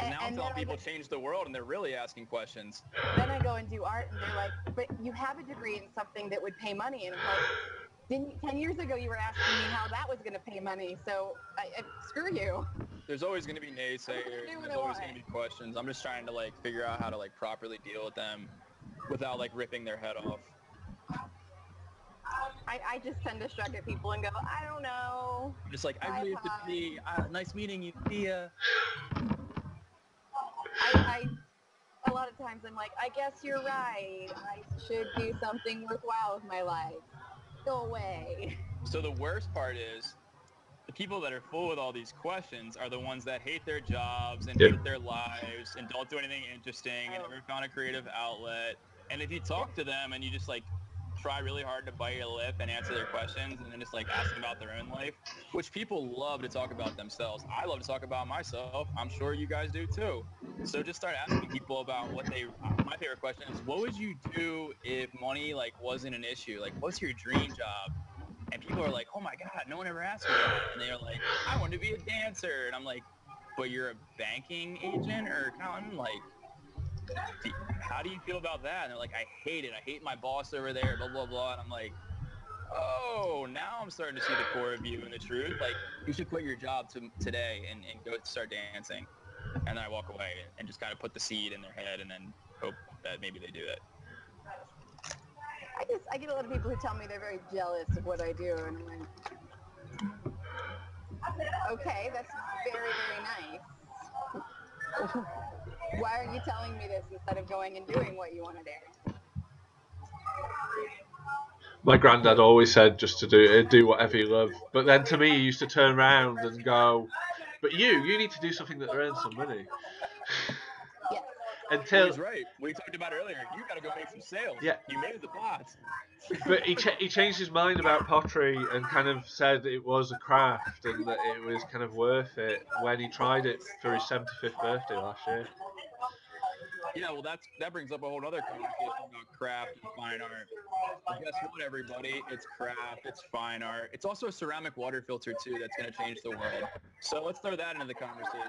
Now I'm telling people change the world, and they're really asking questions. Then I go and do art, and they're like, but you have a degree in something that would pay money. And I'm like, 10 years ago you were asking me how that was going to pay money, so screw you. There's always going to be naysayers, and there's always going to be questions. I'm just trying to, like, figure out how to, like, properly deal with them without, like, ripping their head off. I just tend to shrug at people and go, I don't know. Just like, I really have to pee. Nice meeting you. See ya. A lot of times I'm like, I guess you're right. I should do something worthwhile with my life. Go away. So the worst part is, the people that are full with all these questions are the ones that hate their jobs and hate their lives and don't do anything interesting and never found a creative outlet. And if you talk to them and you just, like, try really hard to bite your lip and answer their questions and then just, like, ask them about their own life, which people love to talk about themselves. I love to talk about myself. I'm sure you guys do too. So just start asking people about my favorite question is, what would you do if money, like, wasn't an issue? Like, what's your dream job? And people are like, oh my God, no one ever asked me that. And they're like, I want to be a dancer. And I'm like, but you're a banking agent or accountant? Like, how do you feel about that? And they're like, I hate it. I hate my boss over there, blah, blah, blah. And I'm like, oh, now I'm starting to see the core of you and the truth. Like, you should quit your job today and go start dancing. And then I walk away and just kind of put the seed in their head and then hope that maybe they do it. I get a lot of people who tell me they're very jealous of what I do, and I'm like, okay, that's very, very nice. Why are you telling me this instead of going and doing what you want to do? My granddad always said just to do whatever you love, but then to me he used to turn around and go, but you need to do something that earns some money. Yes. Until he's right. We talked about earlier. You got to go make some sales. Yeah. You made the pots. But he changed his mind about pottery and kind of said it was a craft and that it was kind of worth it when he tried it for his 75th birthday last year. Yeah, well, that brings up a whole other conversation about craft and fine art. But guess what, everybody? It's craft. It's fine art. It's also a ceramic water filter, too, that's going to change the world. So let's throw that into the conversation.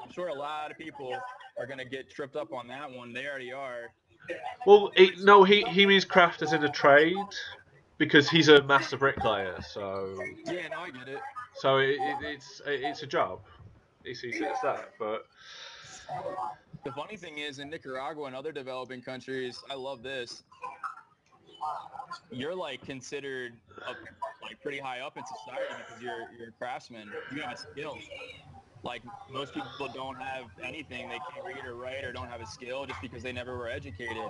I'm sure a lot of people are going to get tripped up on that one. They already are. Well, he means craft as in a trade, because he's a master bricklayer. So yeah, no, I get it. So it's a job. He sees it as that, but. The funny thing is, in Nicaragua and other developing countries, I love this. You're, like, considered like pretty high up in society because you're a craftsman. You got skills. Like most people don't have anything. They can't read or write or don't have a skill just because they never were educated.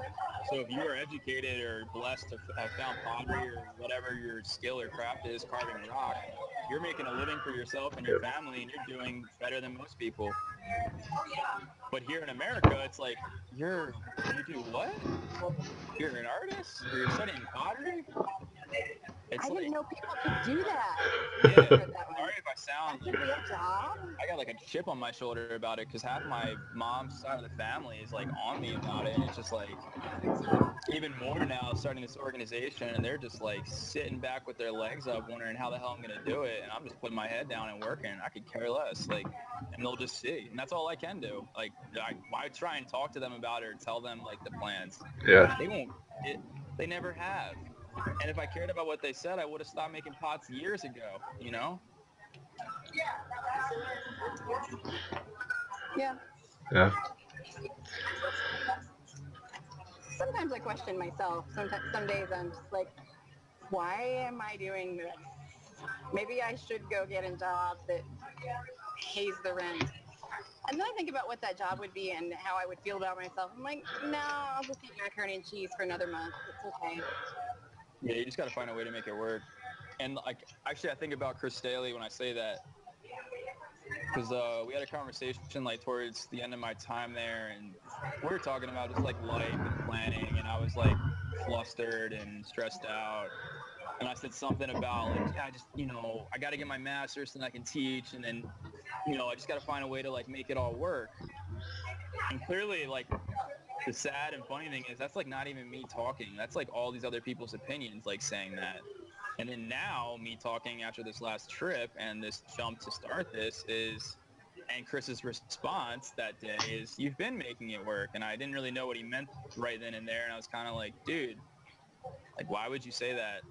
So if you are educated or blessed to have found pottery or whatever your skill or craft is, carving rock, you're making a living for yourself and your family, and you're doing better than most people. But here in America, it's like, you do what? You're an artist? Or you're studying pottery? It's I like, didn't know people could do that. yeah, I heard that one. sorry if I sound, That could be a job. I got like a chip on my shoulder about it because half my mom's side of the family is like on me about it. And it's just like, even more now starting this organization, and they're just like sitting back with their legs up wondering how the hell I'm going to do it. And I'm just putting my head down and working. I could care less. Like, and they'll just see. And that's all I can do. Like, I try and talk to them about it or tell them like the plans. Yeah. They won't. They never have. And if I cared about what they said, I would have stopped making pots years ago, you know? Yeah. Yeah. Sometimes I question myself. Some days I'm just like, why am I doing this? Maybe I should go get a job that pays the rent. And then I think about what that job would be and how I would feel about myself. I'm like, no, I'll just eat macaroni and cheese for another month. It's okay. Yeah, you just got to find a way to make it work. And like, actually, I think about Chris Staley when I say that, because we had a conversation like towards the end of my time there, and we were talking about just like life and planning, and I was like flustered and stressed out. And I said something about like, yeah, I just, I got to get my master's so that I can teach, and then, I just got to find a way to like make it all work. And clearly, like, the sad and funny thing is that's like not even me talking. That's like all these other people's opinions like saying that. And then now me talking after this last trip and this jump to start this is, and Chris's response that day is, you've been making it work. And I didn't really know what he meant right then and there. And I was kind of like, dude, like, why would you say that?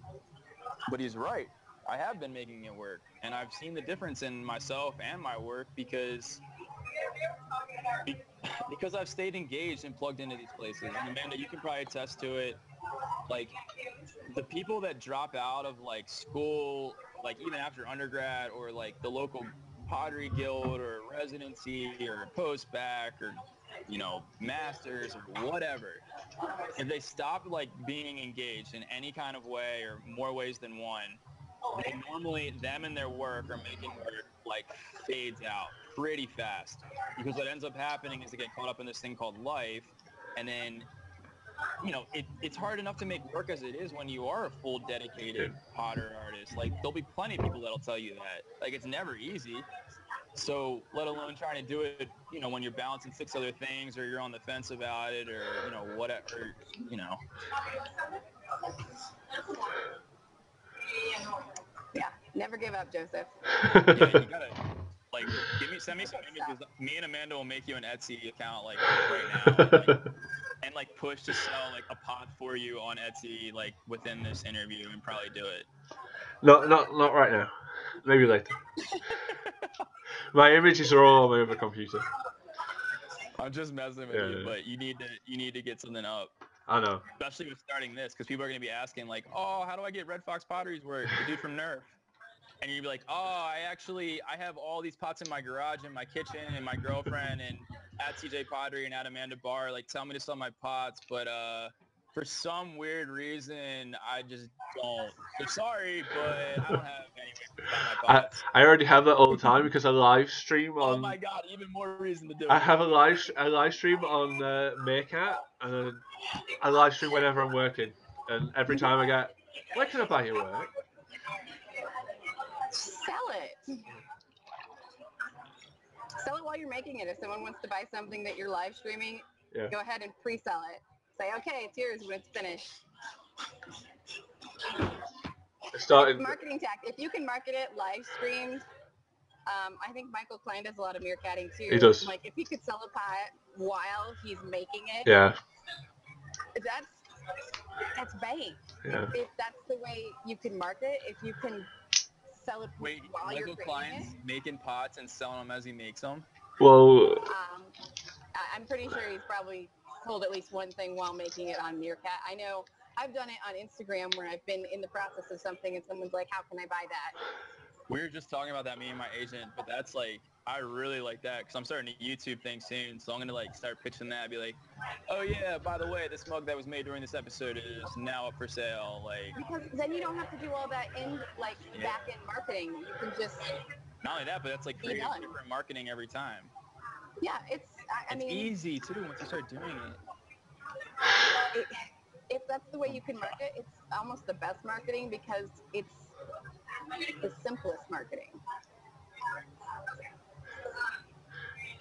But he's right. I have been making it work. And I've seen the difference in myself and my work because I've stayed engaged and plugged into these places. And Amanda, you can probably attest to it. Like, the people that drop out of like school, like even after undergrad, or like the local pottery guild or residency or post-bac or, masters or whatever, if they stop like being engaged in any kind of way or more ways than one, they normally, them and their work are making work like fades out pretty fast, because what ends up happening is they get caught up in this thing called life. And then, it's hard enough to make work as it is when you are a full dedicated potter artist. Like, there'll be plenty of people that'll tell you that. Like, it's never easy. So let alone trying to do it, when you're balancing 6 other things, or you're on the fence about it, or, whatever, Yeah, never give up, Joseph. Yeah, you gotta, like, send me some images. Me and Amanda will make you an Etsy account, like, right now, and push to sell, like, a pot for you on Etsy, like, within this interview, and probably do it. Not right now. Maybe later. My images are all over the computer. I'm just messing with you, but you need to get something up. I know. Especially with starting this, because people are going to be asking, like, oh, how do I get Red Fox Pottery's work? The dude from Nerf. And you'd be like, oh, I have all these pots in my garage, in my kitchen, and my girlfriend, and at CJ Pottery and at Amanda Bar, like, tell me to sell my pots, but for some weird reason, I just don't. So sorry, but I don't have any way to sell my pots. I already have that all the time because I live stream on. Oh my god, even more reason to do it. I have a live stream on Meerkat, and I live stream whenever I'm working, and every time I get, where can I buy your work? Sell it. Sell it while you're making it. If someone wants to buy something that you're live streaming, go ahead and pre-sell it. Say, okay, it's yours when it's finished. Marketing tactic. If you can market it live streamed, I think Michael Klein does a lot of meerkatting too. He does. Like, if he could sell a pot while he's making it, that's bank. Yeah. If that's the way you can market, if you can sell it while you're Michael creating Klein's it. making pots and selling them as he makes them? Well, I'm pretty sure he's probably sold at least one thing while making it on Meerkat. I know I've done it on Instagram where I've been in the process of something and someone's like, how can I buy that? We were just talking about that, me and my agent, but that's like, I really like that because I'm starting a YouTube thing soon. So I'm going to like start pitching that, be like, oh yeah, by the way, this mug that was made during this episode is now up for sale. Like, Because then you don't have to do all that Yeah. back end marketing. You can just, not only that, but that's like Be creating done. different marketing every time. yeah, it's, I It's mean, easy too once you start doing it. if that's the way you can market, it's almost the best marketing because it's the simplest marketing.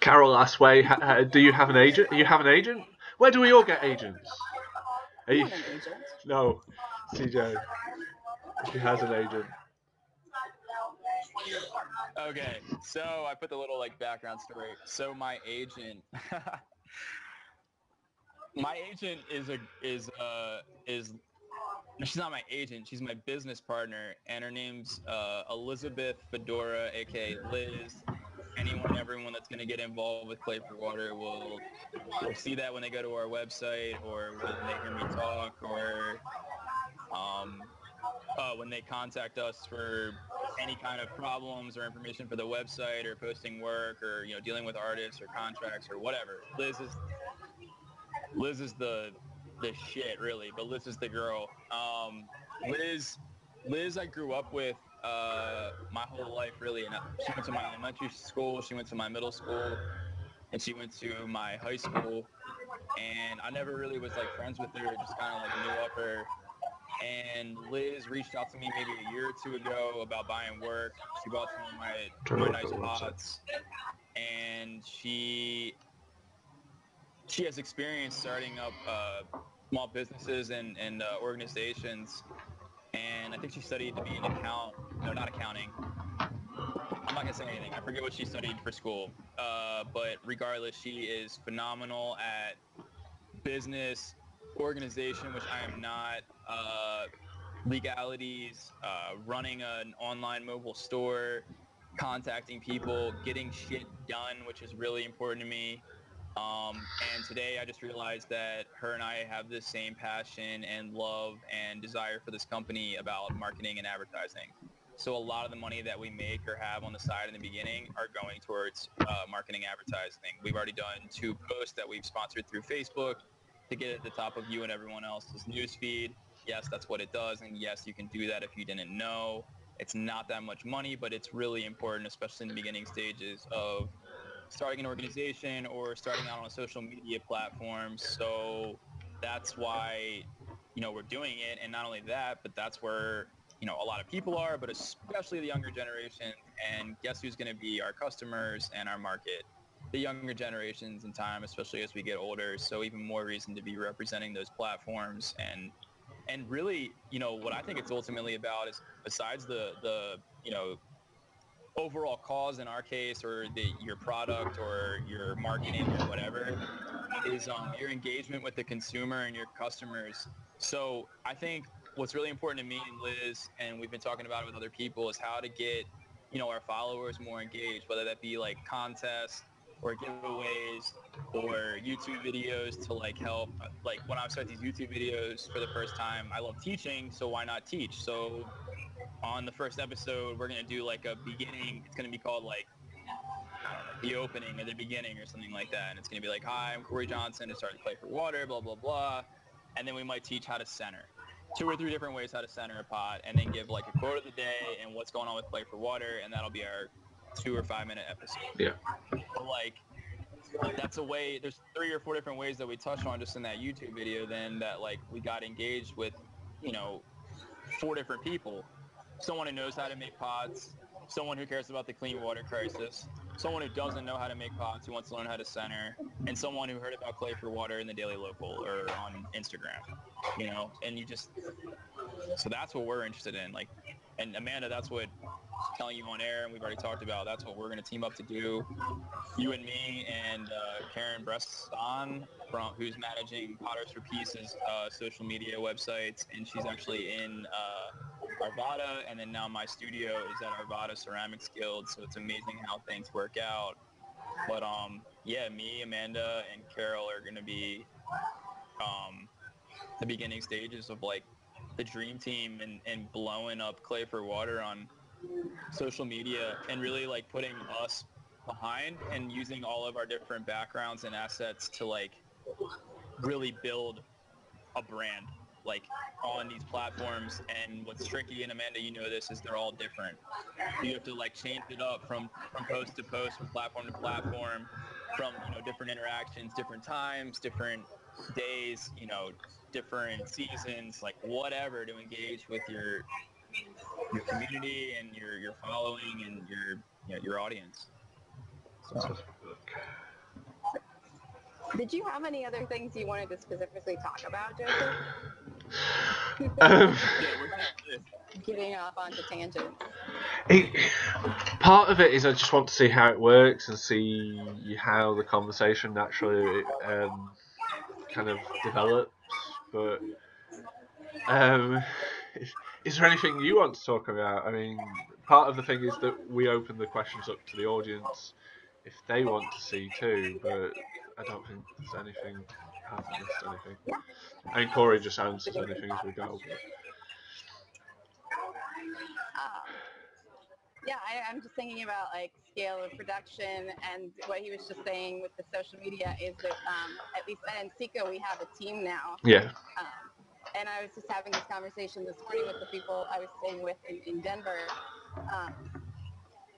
Carol asks, do you have an agent? You have an agent? Where do we all get agents? Are You you? want an agent? No, CJ. She has an agent. Okay, so I put the little like background story. So my agent, no, she's not my agent. She's my business partner, and her name's Elizabeth Fedora, aka Liz. Everyone that's going to get involved with Play for Water will see that when they go to our website, or when they hear me talk, or when they contact us for any kind of problems or information for the website, or posting work, or dealing with artists or contracts or whatever. Liz is the shit, really, but Liz is the girl. Liz I grew up with my whole life, really. And she went to my elementary school, she went to my middle school, and she went to my high school. And I never really was like friends with her, just kind of like knew of her. And Liz reached out to me maybe a year or two ago about buying work. She bought some of my nice pots, and she has experience starting up small businesses and organizations. And I think she studied to be an not accounting. I'm not going to say anything. I forget what she studied for school. But regardless, she is phenomenal at business, organization, which I am not, legalities, running an online mobile store, contacting people, getting shit done, which is really important to me. And today I just realized that her and I have the same passion and love and desire for this company about marketing and advertising. So a lot of the money that we make or have on the side in the beginning are going towards marketing advertising. We've already done 2 posts that we've sponsored through Facebook to get at the top of you and everyone else's newsfeed. Yes, that's what it does. And yes, you can do that if you didn't know. It's not that much money, but it's really important, especially in the beginning stages of starting an organization or starting out on a social media platform. So that's why, we're doing it. And not only that, but that's where, a lot of people are, but especially the younger generation. And guess who's going to be our customers and our market? The younger generations in time, especially as we get older. So even more reason to be representing those platforms. And really, what I think it's ultimately about is, besides the overall cause in our case, or your product or your marketing or whatever, is your engagement with the consumer and your customers. So I think what's really important to me and Liz, and we've been talking about it with other people, is how to get our followers more engaged, whether that be like contests or giveaways or YouTube videos to like help. Like when I start these YouTube videos for the first time, I love teaching, so why not teach? So on the first episode, we're going to do like a beginning. It's going to be called like, I don't know, the opening or the beginning or something like that. And it's going to be like, hi, I'm Corey Johnson. I started Play for Water, blah, blah, blah. And then we might teach how to center. 2 or 3 different ways how to center a pot, and then give like a quote of the day and what's going on with Play for Water. And that'll be our 2 or 5 minute episode. Yeah. But like, that's a way. There's 3 or 4 different ways that we touched on just in that YouTube video then that like we got engaged with, 4 different people. Someone who knows how to make pots, someone who cares about the clean water crisis, someone who doesn't know how to make pots, who wants to learn how to center, and someone who heard about Play for Water in the Daily Local or on Instagram, and so that's what we're interested in. Like, and Amanda, that's what I'm telling you on air, and we've already talked about, that's what we're going to team up to do. You and me and Karen Bresson, who's managing Potters for Pieces social media websites, and she's actually in Arvada, and then now my studio is at Arvada Ceramics Guild, so it's amazing how things work out. But yeah, me, Amanda, and Carol are going to be the beginning stages of like the dream team and blowing up Clay for Water on social media and really like putting us behind and using all of our different backgrounds and assets to like really build a brand like on these platforms. And what's tricky, and Amanda, you know this, is they're all different. You have to like change it up from post to post, from platform to platform, from, you know, different interactions, different times, different days, you know, different seasons, like whatever, to engage with your community and your following and your, you know, your audience. So. Did you have any other things you wanted to specifically talk about, Joseph? Um, Getting off onto tangents. Part of it is I just want to see how it works and see how the conversation naturally kind of develops. But is there anything you want to talk about? I mean, part of the thing is that we open the questions up to the audience if they want to see too, but I don't think there's anything. I haven't missed anything. I mean, Corey just answers anything as we go. Yeah, I'm just thinking about like scale of production, and what he was just saying with the social media is that at least at NCECA we have a team now. Yeah. And I was just having this conversation this morning with the people I was staying with in Denver,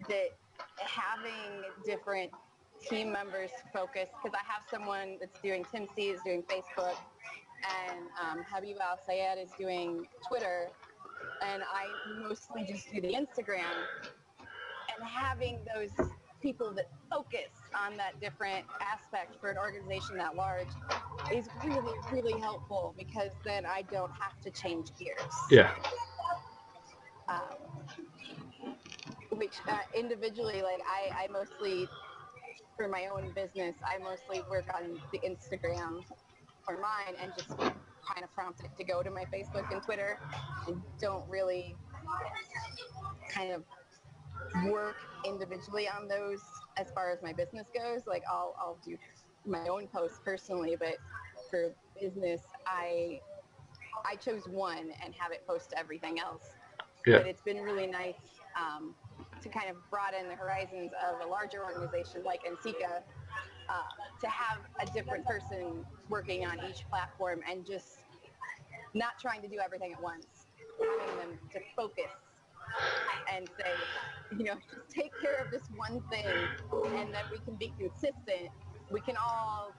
that having different team members focus, because I have someone that's doing, Tim C is doing Facebook, and Habib Al Sayed is doing Twitter, and I mostly just do the Instagram. And having those people that focus on that different aspect for an organization that large is really, really helpful, because then I don't have to change gears. Yeah. Which individually, like I mostly, for my own business, I mostly work on the Instagram for mine and just kind of prompt it to go to my Facebook and Twitter, and don't really kind of work individually on those as far as my business goes. Like I'll do my own posts personally, but for business, I chose one and have it post to everything else. Yeah. But it's been really nice to kind of broaden the horizons of a larger organization like NCECA, to have a different person working on each platform and just not trying to do everything at once, having them to focus and say, you know, just take care of this one thing, and then we can be consistent. We can all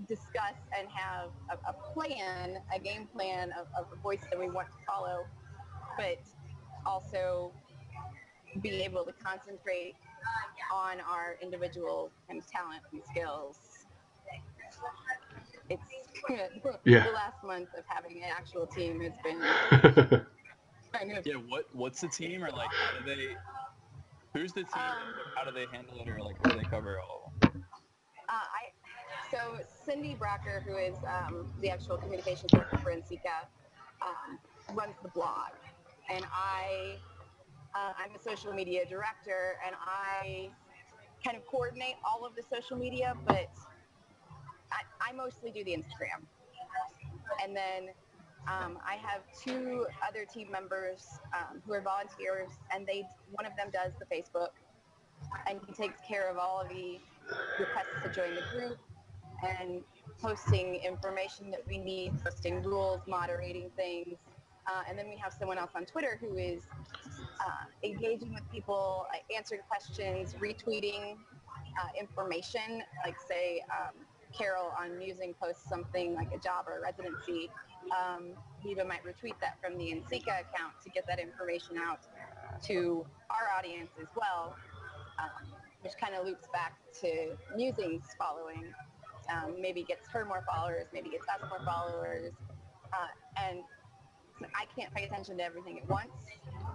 discuss and have a plan, a game plan of a voice that we want to follow, but also be able to concentrate on our individual kind of talent and skills. It's the last month of having an actual team has been kind of. Yeah, what's the team, or like how do they? Who's the team? How do they handle it, or like how do they cover it all? So Cindy Bracker, who is the actual communications director for NCECA, runs the blog, and I'm a social media director, and I kind of coordinate all of the social media, but I mostly do the Instagram. And then I have two other team members who are volunteers, and one of them does the Facebook, and he takes care of all of the requests to join the group and posting information that we need, posting rules, moderating things. And then we have someone else on Twitter who is engaging with people, answering questions, retweeting information, like say Carol on Musing posts something like a job or a residency. Eva might retweet that from the NCECA account to get that information out to our audience as well, which kind of loops back to Musing's following. Maybe gets her more followers, maybe gets us more followers. And I can't pay attention to everything at once.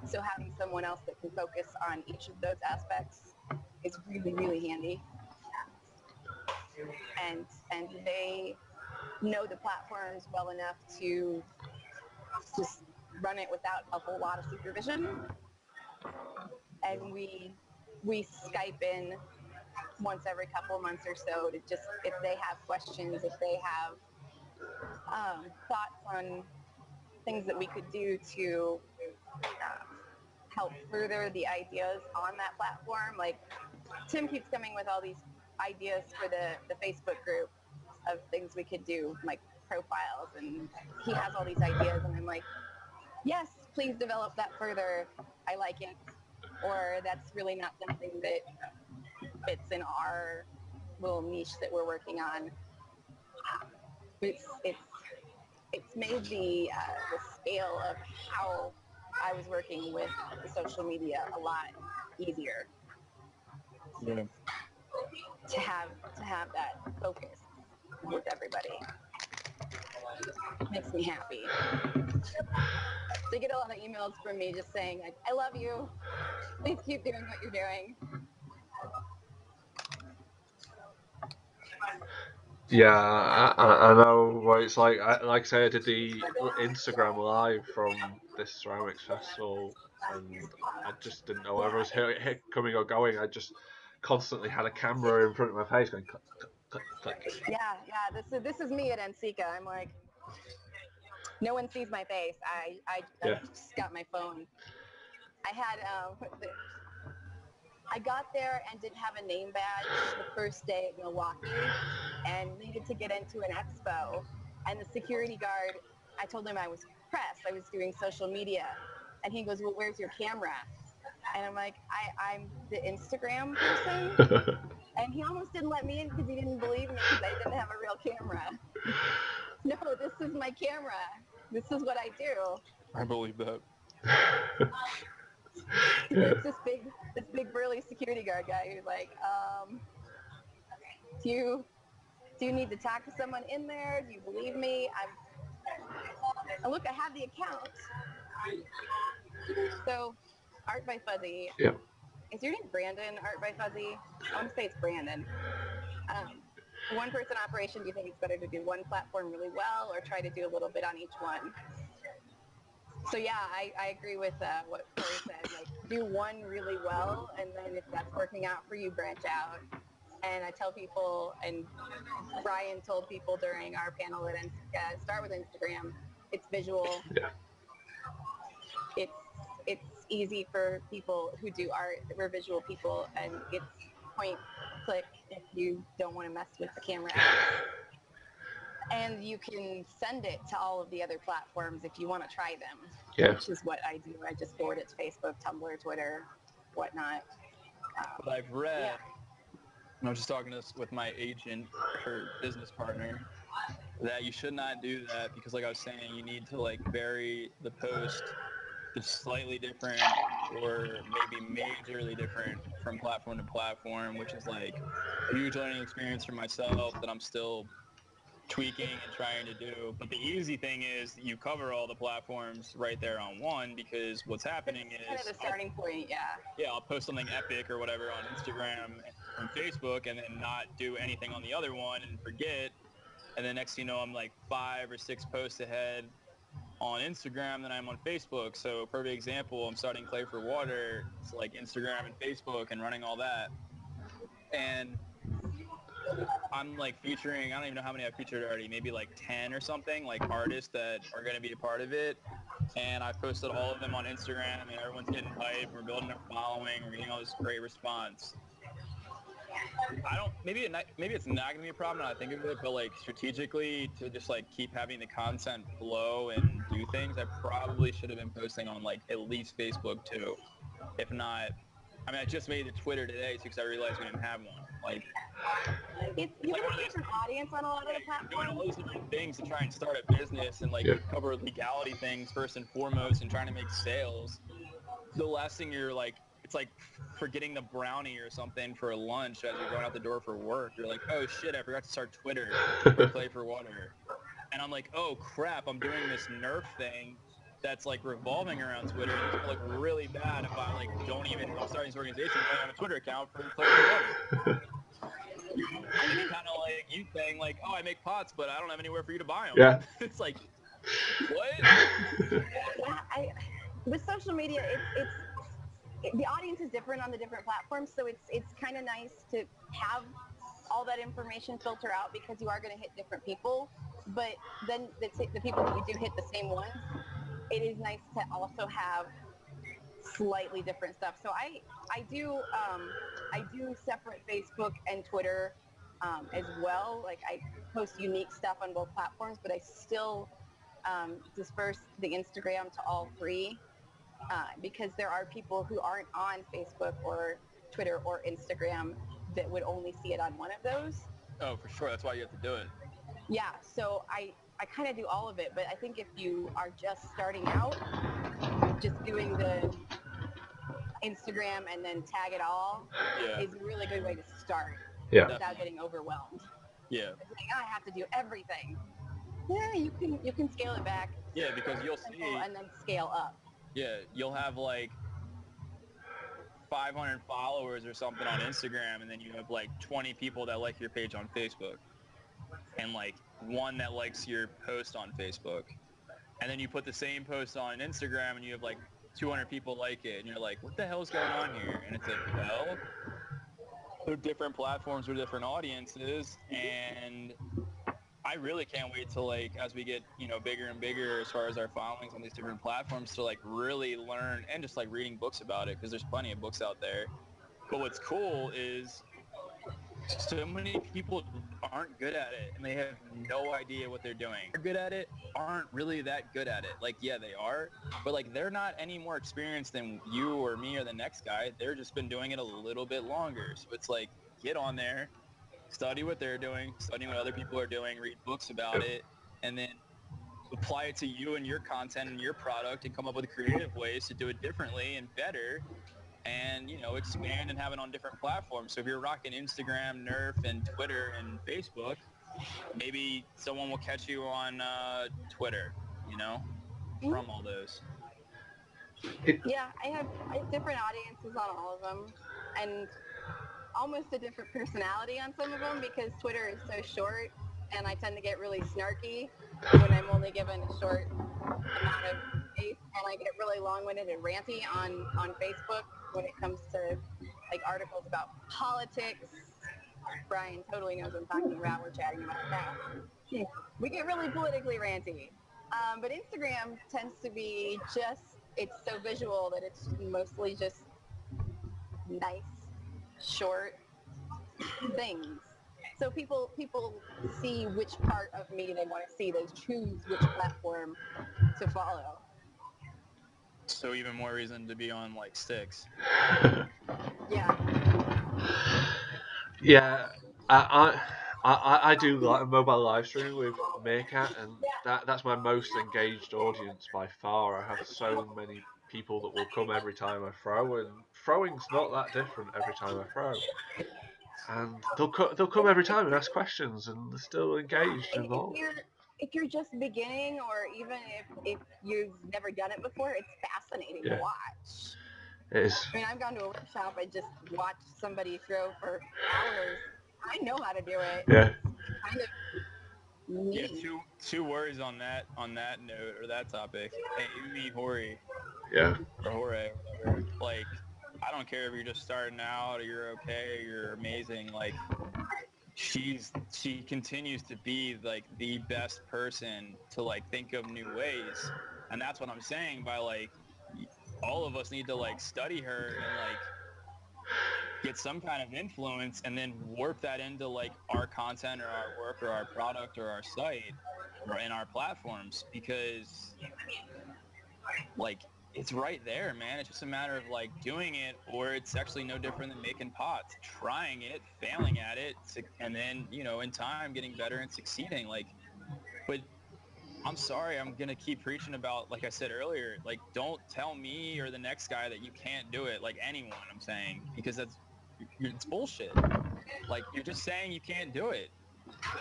So having someone else that can focus on each of those aspects is really, really handy. And they know the platforms well enough to just run it without a whole lot of supervision. And we Skype in once every couple of months or so to just, if they have questions, if they have thoughts on things that we could do to help further the ideas on that platform. Like Tim keeps coming with all these ideas for the Facebook group of things we could do, like profiles, and he has all these ideas, and I'm like, yes, please develop that further. I like it. Or that's really not something that fits in our little niche that we're working on. It's made the scale of how I was working with the social media a lot easier Yeah. to have that focus with everybody. Makes me happy. They get a lot of emails from me just saying, like, I love you. Please keep doing what you're doing. Yeah, I know what it's like. Like I say, I did the Instagram live from this ceramics festival, and I just didn't know whether I was coming or going. I just constantly had a camera in front of my face going click, click, click, click. Yeah. This is me at NCECA. I'm like, no one sees my face. I just got my phone. I had I got there and didn't have a name badge the first day at Milwaukee and needed to get into an expo. And the security guard, I told him I was press. I was doing social media. And he goes, well, where's your camera? And I'm like, I'm the Instagram person. And he almost didn't let me in because he didn't believe me because I didn't have a real camera. No, this is my camera. This is what I do. I believe that. There's this big burly security guard guy who's like, do you need to talk to someone in there? Do you believe me? And look, I have the account. So, Art by Fuzzy. Yep. Is your name Brandon? Art by Fuzzy? I want to say it's Brandon. One person operation, do you think it's better to do one platform really well or try to do a little bit on each one? So yeah, I agree with what Corey said. Like, do one really well, and then if that's working out for you, branch out. And I tell people, and Brian told people during our panel at start with Instagram. It's visual. Yeah. It's easy for people who do art. We're visual people, and it's point, click if you don't want to mess with the camera. And you can send it to all of the other platforms if you want to try them, which is what I do. I just forward it to Facebook, Tumblr, Twitter, whatnot. But I've read, and I was just talking with my agent or business partner, that you should not do that because, like I was saying, you need to like vary the post to slightly different or maybe majorly different from platform to platform, which is like a huge learning experience for myself that I'm still tweaking and trying to do. But the easy thing is you cover all the platforms right there on one, because what's happening is kind of the starting point. Yeah, I'll post something epic or whatever on Instagram and Facebook and then not do anything on the other one and forget. And then next thing you know, I'm like 5 or 6 posts ahead on Instagram than I'm on Facebook. So perfect example, I'm starting Clay for Water. It's like Instagram and Facebook and running all that. And I'm like featuring, I don't even know how many I've featured already, maybe like 10 or something, like artists that are going to be a part of it. And I posted all of them on Instagram and everyone's getting hype. We're building a following. We're getting all this great response. Maybe it's not going to be a problem now I think of it, but like strategically to just like keep having the content flow and do things, I probably should have been posting on like at least Facebook too. If not, I mean, I just made the Twitter today because I realized we didn't have one. Like, you have a different audience on a lot of the platforms. Doing all these different things to try and start a business and like cover legality things first and foremost and trying to make sales. The last thing you're like, it's like forgetting the brownie or something for lunch as you're going out the door for work. You're like, oh shit, I forgot to start Twitter or Play for Water. And I'm like, oh crap, I'm doing this Nerf thing that's like revolving around Twitter. And it's gonna look really bad if I like I'm starting this organization, I don't have a Twitter account for Play for Water. I mean, kind of like you saying like, oh, I make pots, but I don't have anywhere for you to buy them. Yeah. It's like, what? Yeah, with social media, the audience is different on the different platforms, so it's kind of nice to have all that information filter out because you are going to hit different people. But then the people that you do hit the same ones, it is nice to also have slightly different stuff. So I do separate Facebook and Twitter as well. Like I post unique stuff on both platforms, but I still disperse the Instagram to all three because there are people who aren't on Facebook or Twitter or Instagram that would only see it on one of those. Oh, for sure. That's why you have to do it. Yeah, so I kind of do all of it, but I think if you are just starting out, just doing the Instagram and then tag it all Yeah. is a really good way to start Yeah. without getting overwhelmed. Yeah. It's like, oh, I have to do everything. Yeah, you can scale it back. Yeah, because you'll Simple, see. and then scale up. Yeah, you'll have like 500 followers or something on Instagram, and then you have like 20 people that like your page on Facebook, and like one that likes your post on Facebook. And then you put the same post on Instagram, and you have like 200 people like it, and you're like, what the hell's going on here? And it's like, well, they're different platforms with different audiences, and I really can't wait to like as we get bigger and bigger as far as our followings on these different platforms to like really learn and just like reading books about it because there's plenty of books out there. But what's cool is so many people aren't good at it and they have no idea what they're doing. They're good at it, aren't really that good at it. Like, yeah, they are, but like they're not any more experienced than you or me or the next guy. They're just been doing it a little bit longer. So it's like, get on there, study what they're doing, study what other people are doing, read books about it, and then apply it to you and your content and your product and come up with creative ways to do it differently and better and, expand and have it on different platforms. So if you're rocking Instagram, Nerf, and Twitter and Facebook, maybe someone will catch you on Twitter, from all those. Yeah, I have different audiences on all of them, and almost a different personality on some of them because Twitter is so short, and I tend to get really snarky when I'm only given a short amount of space, and I get really long-winded and ranty on Facebook when it comes to like articles about politics. Brian totally knows what I'm talking about. We're chatting about it now. We get really politically ranty. But Instagram tends to be it's so visual that it's mostly just nice, short things. So people see which part of me they want to see. They choose which platform to follow. So even more reason to be on like Sticks. Yeah. Yeah, I do like a mobile live stream with Meerkat, and that's my most engaged audience by far. I have so many people that will come every time I throw, and throwing's not that different every time I throw. And they'll come every time and ask questions, and they're still engaged and involved. If you're just beginning, or even if you've never done it before, it's fascinating to watch. It is. I mean, I've gone to a workshop and just watched somebody throw for hours. I know how to do it. Yeah. It's kind of neat. Yeah, two words on that note or that topic. Hey, Umi Hori. Yeah. Or Hore, whatever. Like, I don't care if you're just starting out or you're okay or you're amazing. Like, she continues to be like the best person to like think of new ways, and that's what I'm saying by like all of us need to like study her and like get some kind of influence and then warp that into like our content or our work or our product or our site or in our platforms, because like it's right there, man. It's just a matter of like doing it, or it's actually no different than making pots, trying it, failing at it, and then, in time getting better and succeeding. Like, but I'm sorry, I'm going to keep preaching about, like I said earlier, like, don't tell me or the next guy that you can't do it, like anyone, I'm saying, because it's bullshit. Like, you're just saying you can't do it.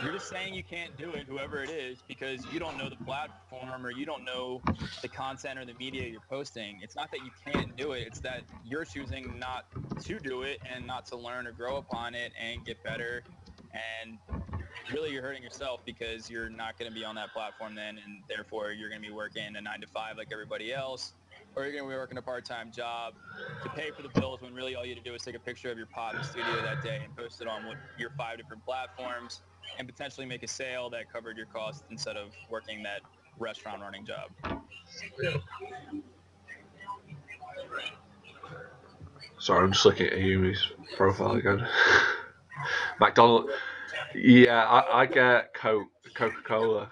You're just saying you can't do it, whoever it is, because you don't know the platform or you don't know the content or the media you're posting. It's not that you can't do it. It's that you're choosing not to do it and not to learn or grow upon it and get better. And really you're hurting yourself because you're not going to be on that platform then, and therefore you're going to be working a 9 to 5 like everybody else. or you're going to be working a part-time job to pay for the bills when really all you had to do is take a picture of your pot in the studio that day and post it on your 5 different platforms and potentially make a sale that covered your costs instead of working that restaurant running job. Sorry, I'm just looking at Ayumi's profile again. McDonald. Yeah, I get Coca-Cola.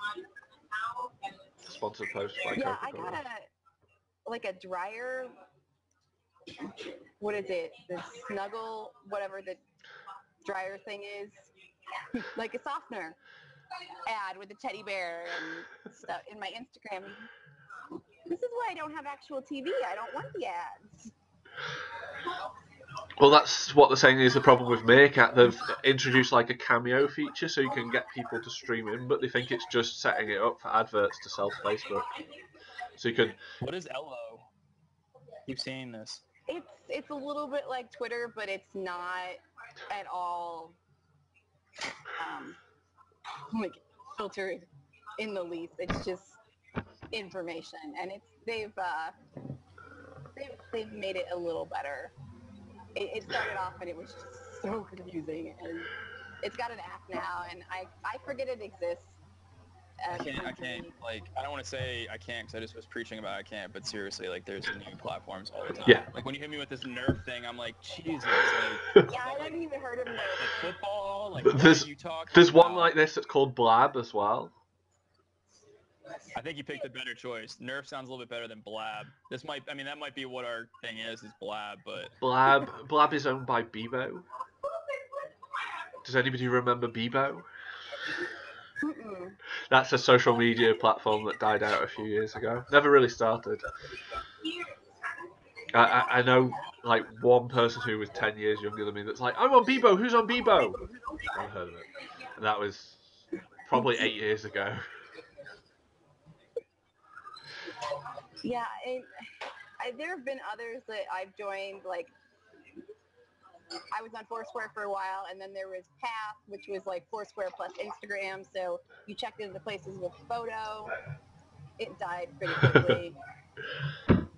Sponsored post by Yeah, Coca-Cola. I got a dryer. What is it? The Snuggle, whatever the dryer thing is, like a softener ad with a teddy bear and stuff in my Instagram. This is why I don't have actual TV. I don't want the ads. Well, that's what they're saying is the problem with Meerkat. They've introduced like a cameo feature so you can get people to stream in, but they think it's just setting it up for adverts to sell to Facebook. So you can. What is Ello? Keep saying this. It's a little bit like Twitter, but it's not at all like filtered in the least. It's just information, and they've made it a little better. It started off and it was just so confusing, and it's got an app now, and I forget it exists. I can't, like, I don't want to say I can't because I just was preaching about I can't, but seriously, like, there's new platforms all the time. Yeah. Like, when you hit me with this Nerf thing, I'm like, Jesus, like, yeah, I haven't even heard of Nerf. Like, football, like, what are you talking There's about? one like this that's called Blab as well. I think you picked a better choice. Nerf sounds a little bit better than Blab. That might be what our thing is Blab, but... Blab is owned by Bebo. Does anybody remember Bebo? Mm-mm. That's a social media platform that died out a few years ago. Never really started. I know like one person who was 10 years younger than me that's like, I'm on Bebo, who's on Bebo? Never heard of it. And that was probably 8 years ago. Yeah, there have been others that I've joined, like I was on Foursquare for a while, and then there was Path, which was like Foursquare plus Instagram, so you checked into places with photo. It died pretty quickly.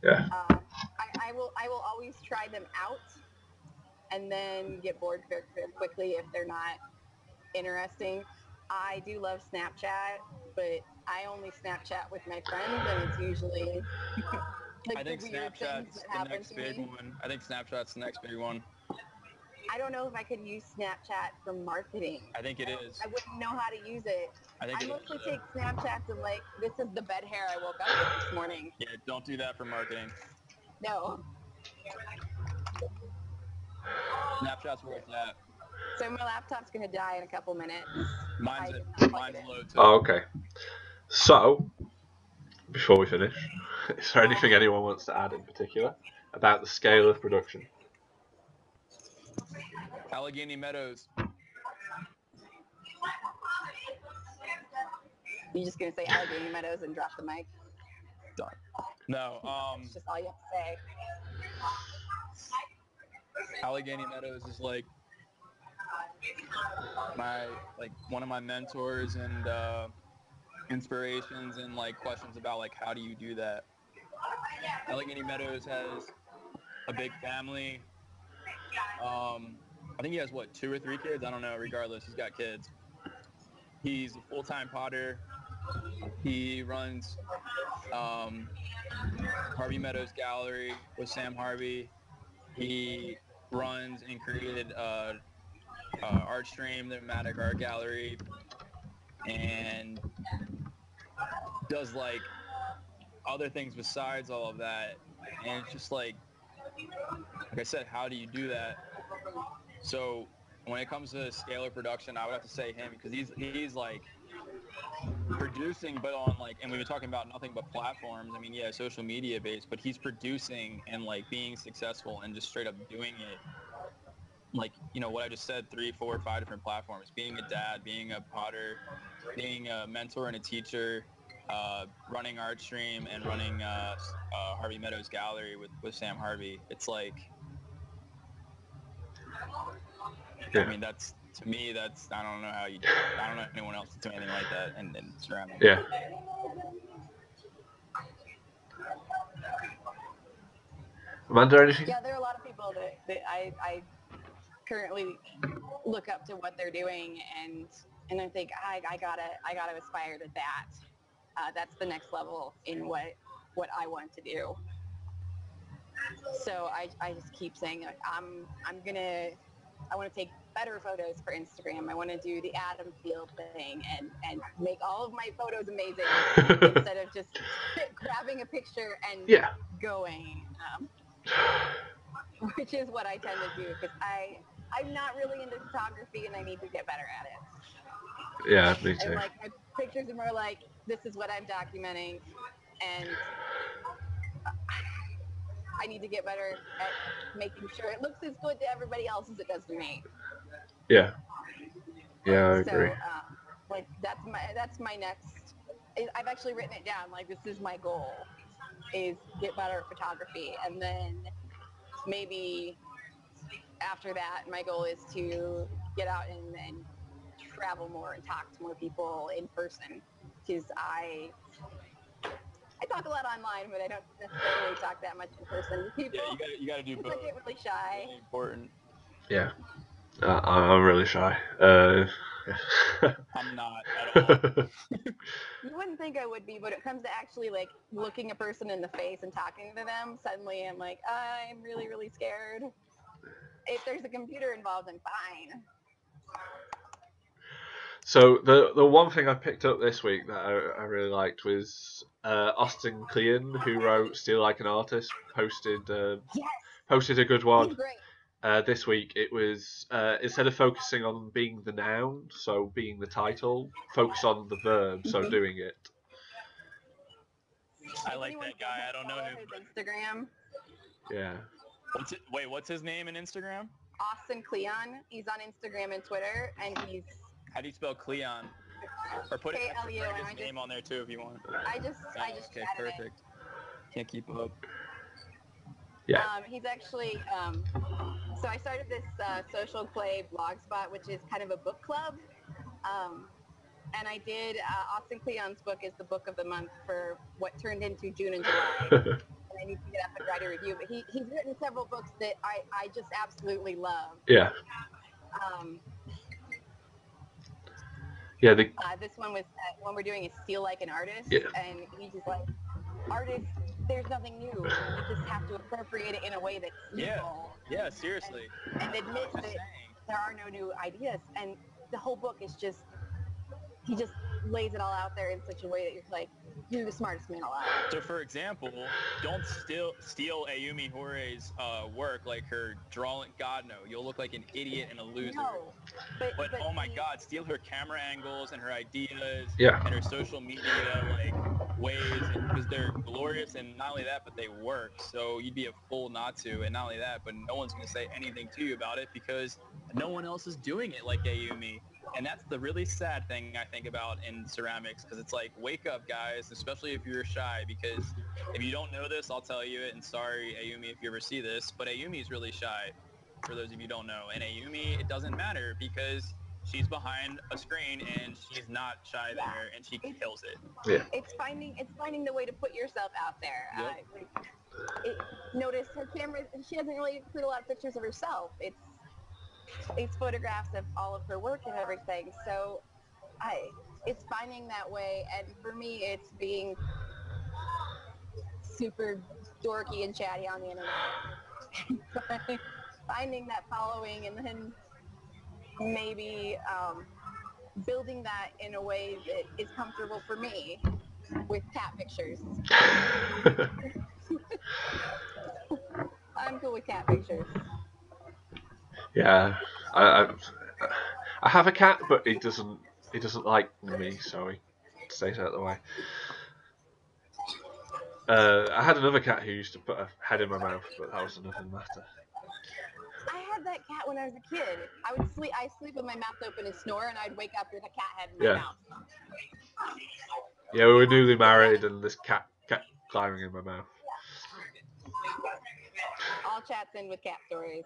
Yeah. I will always try them out, and then get bored very, very quickly if they're not interesting. I do love Snapchat, but I only Snapchat with my friends, and it's usually like I think the weird things Snapchat's that the happen next to big me. one. I think Snapchat's the next big one. I don't know if I could use Snapchat for marketing. I think it is. I wouldn't know how to use it. I think I it mostly is. take Snapchats and like, this is the bed hair I woke up with this morning. Yeah, don't do that for marketing. No. Snapchat's worth that. So my laptop's gonna die in a couple minutes. Mine's Mine's low too. Oh, okay. So, before we finish, is there anything anyone wants to add in particular about the scale of production? Allegheny Meadows. You're just gonna say Allegheny Meadows and drop the mic? Done. No, That's just all you have to say. Allegheny Meadows is like one of my mentors and inspirations and like questions about like how do you do that. Allegheny Meadows has a big family. I think he has 2 or 3 kids. I don't know. Regardless, he's got kids. He's a full-time potter. He runs Harvey Meadows Gallery with Sam Harvey. He runs and created Artstream, the Matic Art Gallery, and does like other things besides all of that. And it's just like I said, how do you do that? So when it comes to scale of production, I would have to say him because he's like producing, but on like, and we've been talking about nothing but platforms. I mean, yeah, social media based, but he's producing and like being successful and just straight up doing it. Like, you know, what I just said, 3, 4, 5 different platforms, being a dad, being a potter, being a mentor and a teacher, running Artstream and running Harvey Meadows Gallery with Sam Harvey. It's like, Yeah. I mean, that's, to me, that's, I don't know how you do it. I don't know anyone else that's doing anything like that and surrounding. Yeah. Amanda, anything? Yeah, there are a lot of people that I currently look up to what they're doing, and I think I gotta aspire to that. That's the next level in what I want to do. So I just keep saying, like, I want to take better photos for Instagram. I want to do the Adam Field thing and make all of my photos amazing instead of just grabbing a picture and Yeah. going, which is what I tend to do because I'm not really into photography and I need to get better at it. Yeah, me too. And like my pictures are more like, this is what I'm documenting, and I need to get better at making sure it looks as good to everybody else as it does to me. Yeah. Yeah, I agree. So, like that's my next. I've actually written it down. Like, this is my goal, is get better at photography, and then maybe after that, my goal is to get out and travel more and talk to more people in person, because I talk a lot online, but I don't necessarily talk that much in person with people. Yeah, you gotta do both. I get really shy. Really important. Yeah. I'm really shy. I'm not at all. You wouldn't think I would be, but it comes to actually like looking a person in the face and talking to them, suddenly I'm like, I'm really, really scared. If there's a computer involved, I'm fine. So the one thing I picked up this week that I really liked was Austin Kleon, who wrote "Steal Like an Artist," posted a good He's one. great. This week it was instead of focusing on being the noun, so being the title, focus on the verb, so doing it. I like that guy. I don't know him. His Instagram. Yeah. What's his name in Instagram? Austin Kleon. He's on Instagram and Twitter, and he's. How do you spell Cleon? Or put K-L-E-O-N. his name on there too if you want. I just Okay, chatted perfect. Can't keep up. Yeah. He's actually. So I started this Social Play blogspot, which is kind of a book club. And I did Austin Kleon's book is the book of the month for what turned into June and July. And I need to get up and write a review. But he's written several books that I just absolutely love. Yeah. Yeah. This one was one we're doing is Steal Like an Artist. Yeah. And he's just like, artists, there's nothing new. You just have to appropriate it in a way that's useful. Yeah, seriously. And admit that there are no new ideas. And the whole book is just, he just lays it all out there in such a way that you're like, you're the smartest man alive. So, for example, don't steal Ayumi Horei's work, like her drawing. God, no. You'll look like an idiot and a loser. No, but oh my God, steal her camera angles and her ideas Yeah. and her social media like ways, because they're glorious, and not only that, but they work. So you'd be a fool not to, and not only that, but no one's going to say anything to you about it because no one else is doing it like Ayumi. And that's the really sad thing I think about in ceramics, because it's like, wake up, guys, especially if you're shy, because if you don't know this, I'll tell you it, and sorry, Ayumi, if you ever see this, but Ayumi is really shy, for those of you who don't know. And Ayumi, it doesn't matter, because she's behind a screen, and she's not shy there, and she kills it. Yeah. It's finding the way to put yourself out there. Yep. Notice her camera, she doesn't really include a lot of pictures of herself. It's photographs of all of her work and everything. So it's finding that way, and for me it's being super dorky and chatty on the internet. Finding that following, and then maybe building that in a way that is comfortable for me with cat pictures. I'm cool with cat pictures. Yeah. I have a cat, but he doesn't like me, so he stays out of the way. I had another cat who used to put a head in my mouth, but that was another matter. I had that cat when I was a kid. I sleep with my mouth open and snore, and I'd wake up with a cat head in my mouth. Yeah, we were newly married, and this cat kept climbing in my mouth. All chats in with cat stories.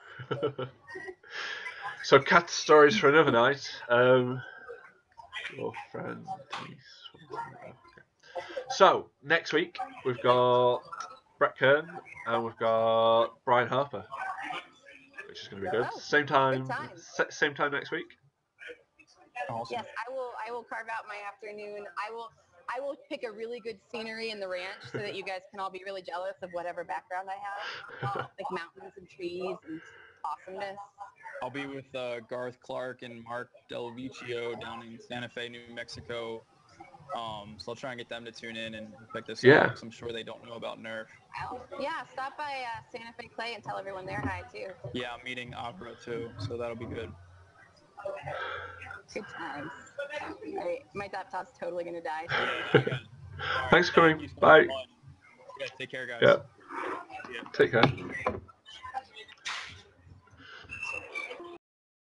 So cat stories for another night. Your friend. So next week we've got Brett Kern, and we've got Brian Harper, which is going to be good. Oh, Same time, good time. same time next week. Awesome. Yes, I will carve out my afternoon. I will pick a really good scenery in the ranch so that you guys can all be really jealous of whatever background I have, like mountains and trees and awesomeness. I'll be with Garth Clark and Mark Del Vecchio down in Santa Fe, New Mexico. So I'll try and get them to tune in and pick this Yeah. up, because I'm sure they don't know about Nerf. Wow. Yeah, stop by Santa Fe Clay and tell everyone they're hi too. Yeah, I'm meeting Opera too, so that'll be good. Good times. All right, my laptop's totally gonna die. Thanks for coming. Thank you so Bye. much. Yeah, take care, guys. Yeah. Yeah. Take care.